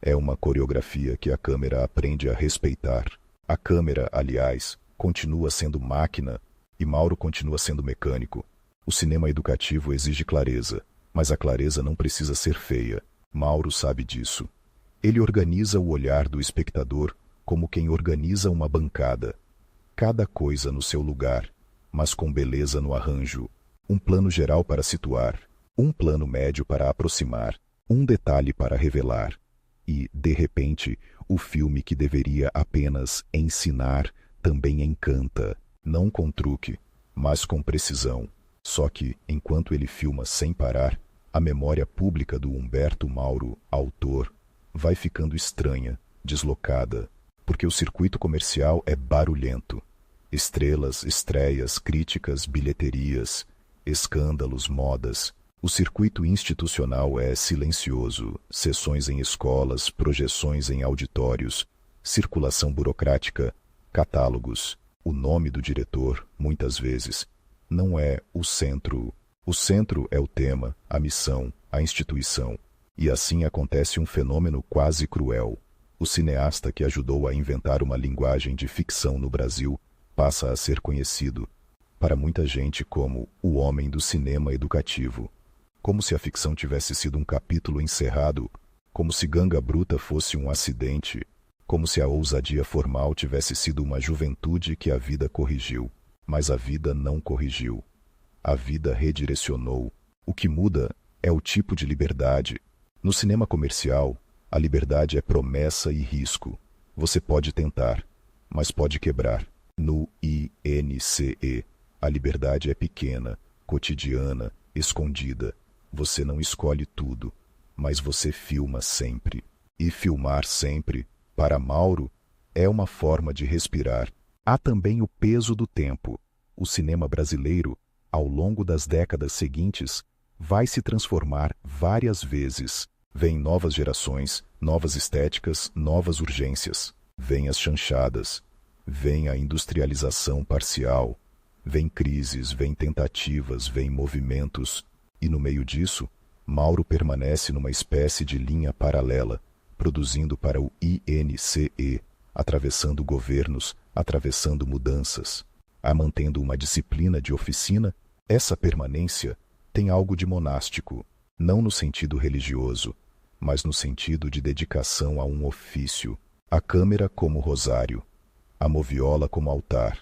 É uma coreografia que a câmera aprende a respeitar. A câmera, aliás, continua sendo máquina e Mauro continua sendo mecânico. O cinema educativo exige clareza, mas a clareza não precisa ser feia. Mauro sabe disso. Ele organiza o olhar do espectador como quem organiza uma bancada. Cada coisa no seu lugar, mas com beleza no arranjo. Um plano geral para situar, um plano médio para aproximar, um detalhe para revelar. E, de repente, o filme que deveria apenas ensinar também encanta, não com truque, mas com precisão. Só que, enquanto ele filma sem parar, a memória pública do Humberto Mauro, autor, vai ficando estranha, deslocada, porque o circuito comercial é barulhento. Estrelas, estreias, críticas, bilheterias, escândalos, modas. O circuito institucional é silencioso, sessões em escolas, projeções em auditórios, circulação burocrática, catálogos. O nome do diretor, muitas vezes, não é o centro. O centro é o tema, a missão, a instituição. E assim acontece um fenômeno quase cruel. O cineasta que ajudou a inventar uma linguagem de ficção no Brasil passa a ser conhecido, para muita gente, como o homem do cinema educativo. Como se a ficção tivesse sido um capítulo encerrado, como se Ganga Bruta fosse um acidente, como se a ousadia formal tivesse sido uma juventude que a vida corrigiu. Mas a vida não corrigiu. A vida redirecionou. O que muda é o tipo de liberdade. No cinema comercial, a liberdade é promessa e risco. Você pode tentar, mas pode quebrar. No INCE, a liberdade é pequena, cotidiana, escondida. Você não escolhe tudo, mas você filma sempre. E filmar sempre, para Mauro, é uma forma de respirar. Há também o peso do tempo. O cinema brasileiro, ao longo das décadas seguintes, vai se transformar várias vezes. Vêm novas gerações, novas estéticas, novas urgências. Vêm as chanchadas, vem a industrialização parcial, vem crises, vem tentativas, vem movimentos. E no meio disso, Mauro permanece numa espécie de linha paralela, produzindo para o INCE, atravessando governos, atravessando mudanças, mantendo uma disciplina de oficina. Essa permanência tem algo de monástico, não no sentido religioso, mas no sentido de dedicação a um ofício. A câmera como rosário, a moviola como altar,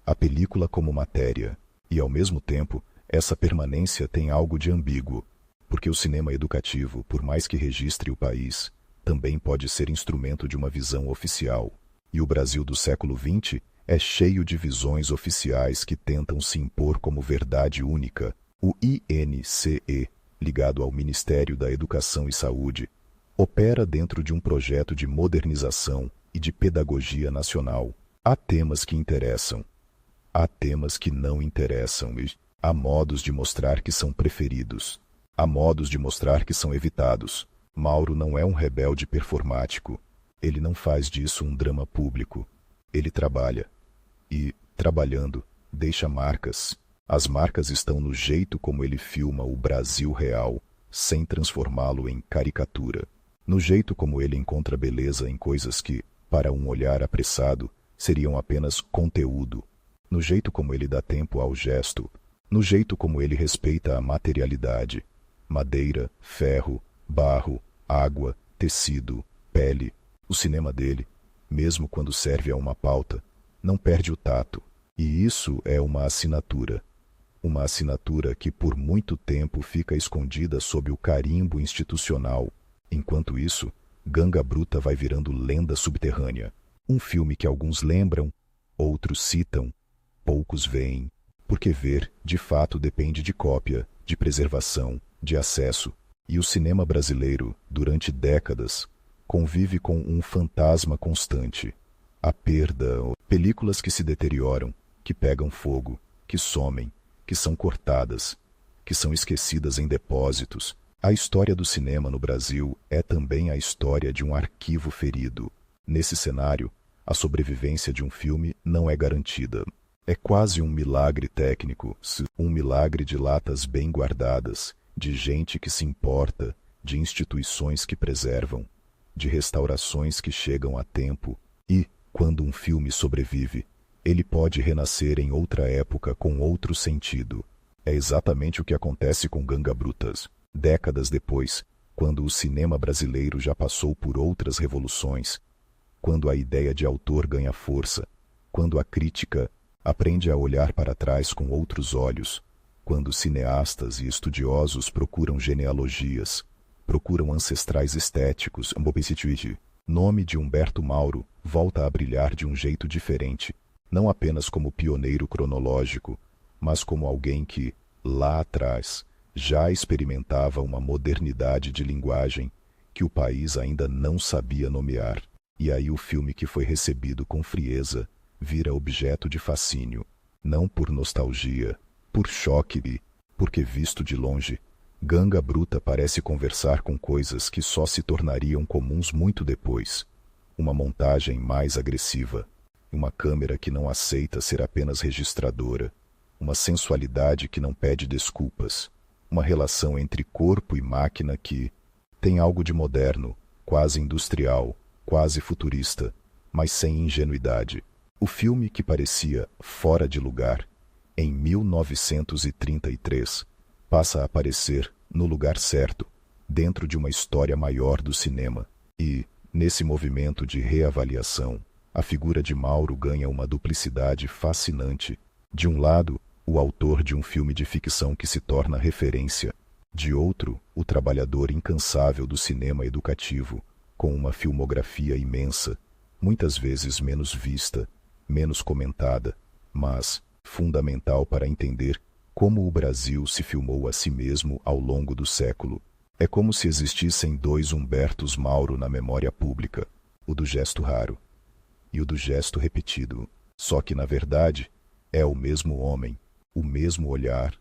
a película como matéria. E, ao mesmo tempo, essa permanência tem algo de ambíguo, porque o cinema educativo, por mais que registre o país, também pode ser instrumento de uma visão oficial. E o Brasil do século XX é cheio de visões oficiais que tentam se impor como verdade única. O INCE, ligado ao Ministério da Educação e Saúde, opera dentro de um projeto de modernização e de pedagogia nacional. Há temas que interessam, há temas que não interessam e há modos de mostrar que são preferidos, há modos de mostrar que são evitados. Mauro não é um rebelde performático. Ele não faz disso um drama público. Ele trabalha. E, trabalhando, deixa marcas. As marcas estão no jeito como ele filma o Brasil real, sem transformá-lo em caricatura. No jeito como ele encontra beleza em coisas que, para um olhar apressado, seriam apenas conteúdo. No jeito como ele dá tempo ao gesto. No jeito como ele respeita a materialidade. Madeira, ferro, barro, água, tecido, pele. O cinema dele, mesmo quando serve a uma pauta, não perde o tato. E isso é uma assinatura. Uma assinatura que por muito tempo fica escondida sob o carimbo institucional. Enquanto isso, Ganga Bruta vai virando lenda subterrânea. Um filme que alguns lembram, outros citam, poucos veem. Porque ver, de fato, depende de cópia, de preservação, de acesso. E o cinema brasileiro, durante décadas, convive com um fantasma constante. A perda, películas que se deterioram, que pegam fogo, que somem, que são cortadas, que são esquecidas em depósitos. A história do cinema no Brasil é também a história de um arquivo ferido. Nesse cenário, a sobrevivência de um filme não é garantida. É quase um milagre técnico, um milagre de latas bem guardadas, de gente que se importa, de instituições que preservam, de restaurações que chegam a tempo. E, quando um filme sobrevive, ele pode renascer em outra época com outro sentido. É exatamente o que acontece com Ganga Brutas. Décadas depois, quando o cinema brasileiro já passou por outras revoluções, quando a ideia de autor ganha força, quando a crítica aprende a olhar para trás com outros olhos, quando cineastas e estudiosos procuram genealogias, procuram ancestrais estéticos, nome de Humberto Mauro volta a brilhar de um jeito diferente, não apenas como pioneiro cronológico, mas como alguém que, lá atrás, já experimentava uma modernidade de linguagem que o país ainda não sabia nomear. E aí o filme que foi recebido com frieza vira objeto de fascínio, não por nostalgia, por choque, porque visto de longe, Ganga Bruta parece conversar com coisas que só se tornariam comuns muito depois. Uma montagem mais agressiva, uma câmera que não aceita ser apenas registradora, uma sensualidade que não pede desculpas, uma relação entre corpo e máquina que tem algo de moderno, quase industrial, quase futurista, mas sem ingenuidade. O filme que parecia fora de lugar, em 1933, passa a aparecer no lugar certo, dentro de uma história maior do cinema. E, nesse movimento de reavaliação, a figura de Mauro ganha uma duplicidade fascinante. De um lado, o autor de um filme de ficção que se torna referência. De outro, o trabalhador incansável do cinema educativo, com uma filmografia imensa, muitas vezes menos vista, menos comentada, mas fundamental para entender como o Brasil se filmou a si mesmo ao longo do século. É como se existissem dois Humbertos Mauro na memória pública, o do gesto raro e o do gesto repetido. Só que, na verdade, é o mesmo homem, o mesmo olhar,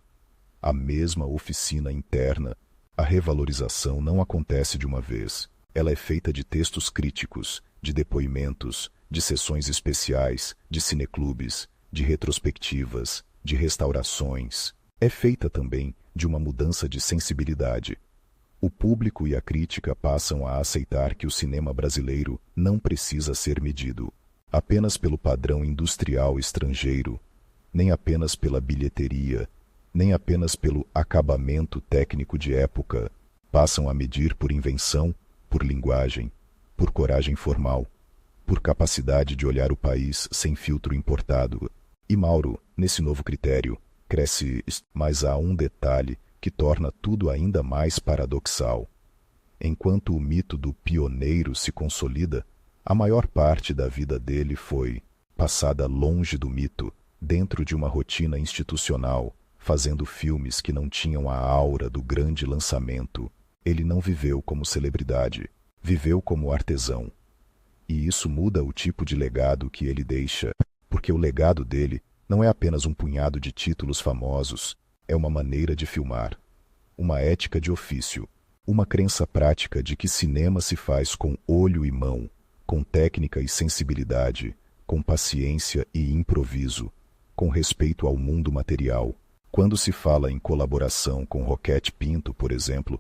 a mesma oficina interna. A revalorização não acontece de uma vez. Ela é feita de textos críticos, de depoimentos, de sessões especiais, de cineclubes, de retrospectivas, de restaurações. É feita também de uma mudança de sensibilidade. O público e a crítica passam a aceitar que o cinema brasileiro não precisa ser medido apenas pelo padrão industrial estrangeiro, nem apenas pela bilheteria, nem apenas pelo acabamento técnico de época. Passam a medir por invenção, por linguagem, por coragem formal, por capacidade de olhar o país sem filtro importado. E Mauro, nesse novo critério, cresce, mas há um detalhe que torna tudo ainda mais paradoxal. Enquanto o mito do pioneiro se consolida, a maior parte da vida dele foi passada longe do mito, dentro de uma rotina institucional, fazendo filmes que não tinham a aura do grande lançamento. Ele não viveu como celebridade, viveu como artesão. E isso muda o tipo de legado que ele deixa, porque o legado dele não é apenas um punhado de títulos famosos, é uma maneira de filmar, uma ética de ofício, uma crença prática de que cinema se faz com olho e mão, com técnica e sensibilidade, com paciência e improviso, com respeito ao mundo material. Quando se fala em colaboração com Roquete Pinto, por exemplo,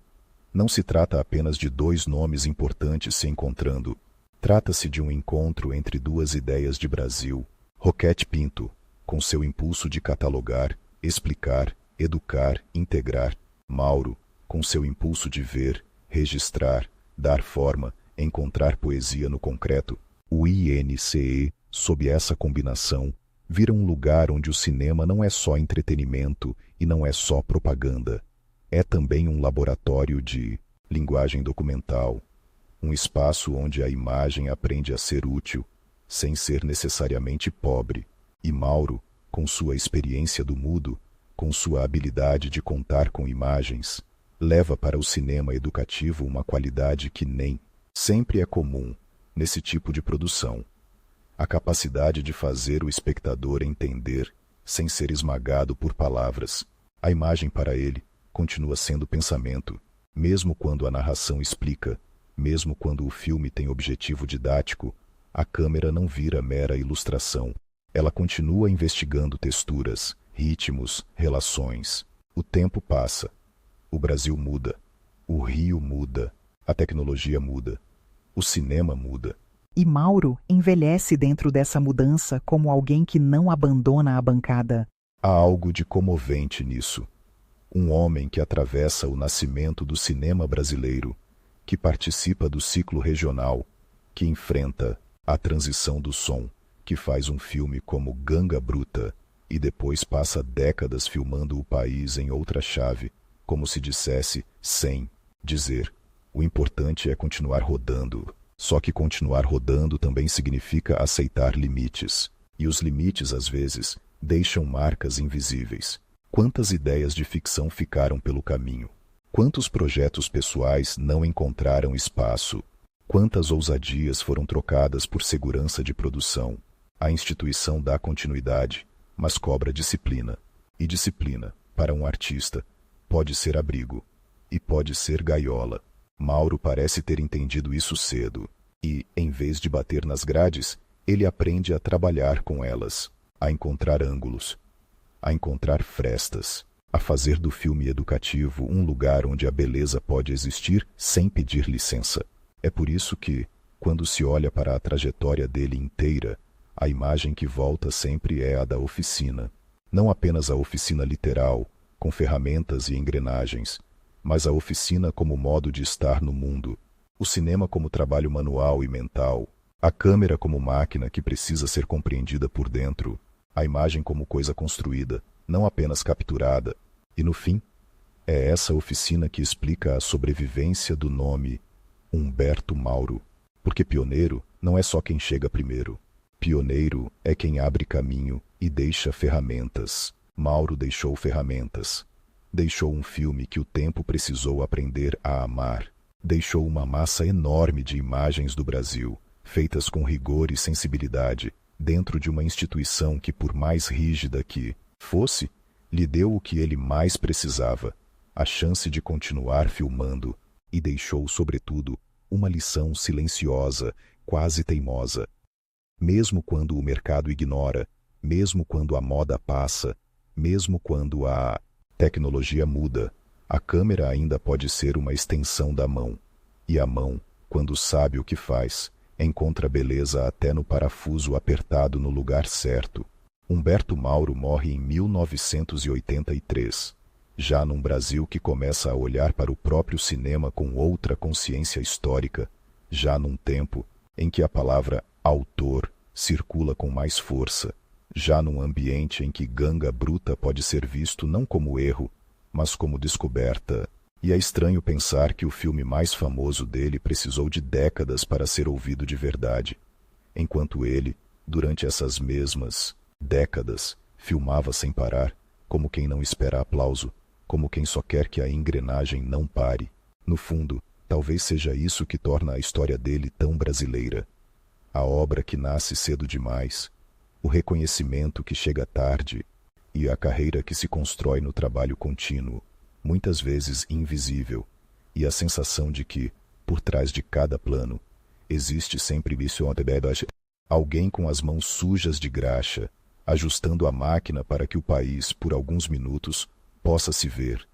não se trata apenas de dois nomes importantes se encontrando. Trata-se de um encontro entre duas ideias de Brasil. Roquete Pinto, com seu impulso de catalogar, explicar, educar, integrar. Mauro, com seu impulso de ver, registrar, dar forma, encontrar poesia no concreto. O INCE Sob essa combinação, vira um lugar onde o cinema não é só entretenimento e não é só propaganda. É também um laboratório de linguagem documental, um espaço onde a imagem aprende a ser útil, sem ser necessariamente pobre. E Mauro, com sua experiência do mudo, com sua habilidade de contar com imagens, leva para o cinema educativo uma qualidade que nem sempre é comum nesse tipo de produção. A capacidade de fazer o espectador entender, sem ser esmagado por palavras. A imagem para ele continua sendo pensamento, mesmo quando a narração explica, mesmo quando o filme tem objetivo didático, a câmera não vira mera ilustração. Ela continua investigando texturas, ritmos, relações. O tempo passa. O Brasil muda. O Rio muda. A tecnologia muda. O cinema muda. E Mauro envelhece dentro dessa mudança como alguém que não abandona a bancada. Há algo de comovente nisso. Um homem que atravessa o nascimento do cinema brasileiro, que participa do ciclo regional, que enfrenta a transição do som, que faz um filme como Ganga Bruta e depois passa décadas filmando o país em outra chave, como se dissesse, sem dizer, o importante é continuar rodando. Só que continuar rodando também significa aceitar limites. E os limites, às vezes, deixam marcas invisíveis. Quantas ideias de ficção ficaram pelo caminho? Quantos projetos pessoais não encontraram espaço? Quantas ousadias foram trocadas por segurança de produção? A instituição dá continuidade, mas cobra disciplina. E disciplina, para um artista, pode ser abrigo. E pode ser gaiola. Mauro parece ter entendido isso cedo. E, em vez de bater nas grades, ele aprende a trabalhar com elas, a encontrar ângulos, a encontrar frestas, a fazer do filme educativo um lugar onde a beleza pode existir sem pedir licença. É por isso que, quando se olha para a trajetória dele inteira, a imagem que volta sempre é a da oficina. Não apenas a oficina literal, com ferramentas e engrenagens, mas a oficina como modo de estar no mundo, o cinema como trabalho manual e mental, a câmera como máquina que precisa ser compreendida por dentro, a imagem como coisa construída, não apenas capturada. E no fim, é essa oficina que explica a sobrevivência do nome Humberto Mauro. Porque pioneiro não é só quem chega primeiro. Pioneiro é quem abre caminho e deixa ferramentas. Mauro deixou ferramentas. Deixou um filme que o tempo precisou aprender a amar. Deixou uma massa enorme de imagens do Brasil, feitas com rigor e sensibilidade, dentro de uma instituição que, por mais rígida que fosse, lhe deu o que ele mais precisava, a chance de continuar filmando, e deixou, sobretudo, uma lição silenciosa, quase teimosa. Mesmo quando o mercado ignora, mesmo quando a moda passa, mesmo quando a tecnologia muda, a câmera ainda pode ser uma extensão da mão. E a mão, quando sabe o que faz, encontra beleza até no parafuso apertado no lugar certo. Humberto Mauro morre em 1983, já num Brasil que começa a olhar para o próprio cinema com outra consciência histórica, já num tempo em que a palavra autor circula com mais força, já num ambiente em que Ganga Bruta pode ser visto não como erro, mas como descoberta. E é estranho pensar que o filme mais famoso dele precisou de décadas para ser ouvido de verdade, enquanto ele, durante essas mesmas décadas, filmava sem parar, como quem não espera aplauso, como quem só quer que a engrenagem não pare. No fundo, talvez seja isso que torna a história dele tão brasileira. A obra que nasce cedo demais, o reconhecimento que chega tarde e a carreira que se constrói no trabalho contínuo, muitas vezes invisível, e a sensação de que, por trás de cada plano, existe sempre alguém com as mãos sujas de graxa, ajustando a máquina para que o país, por alguns minutos, possa se ver,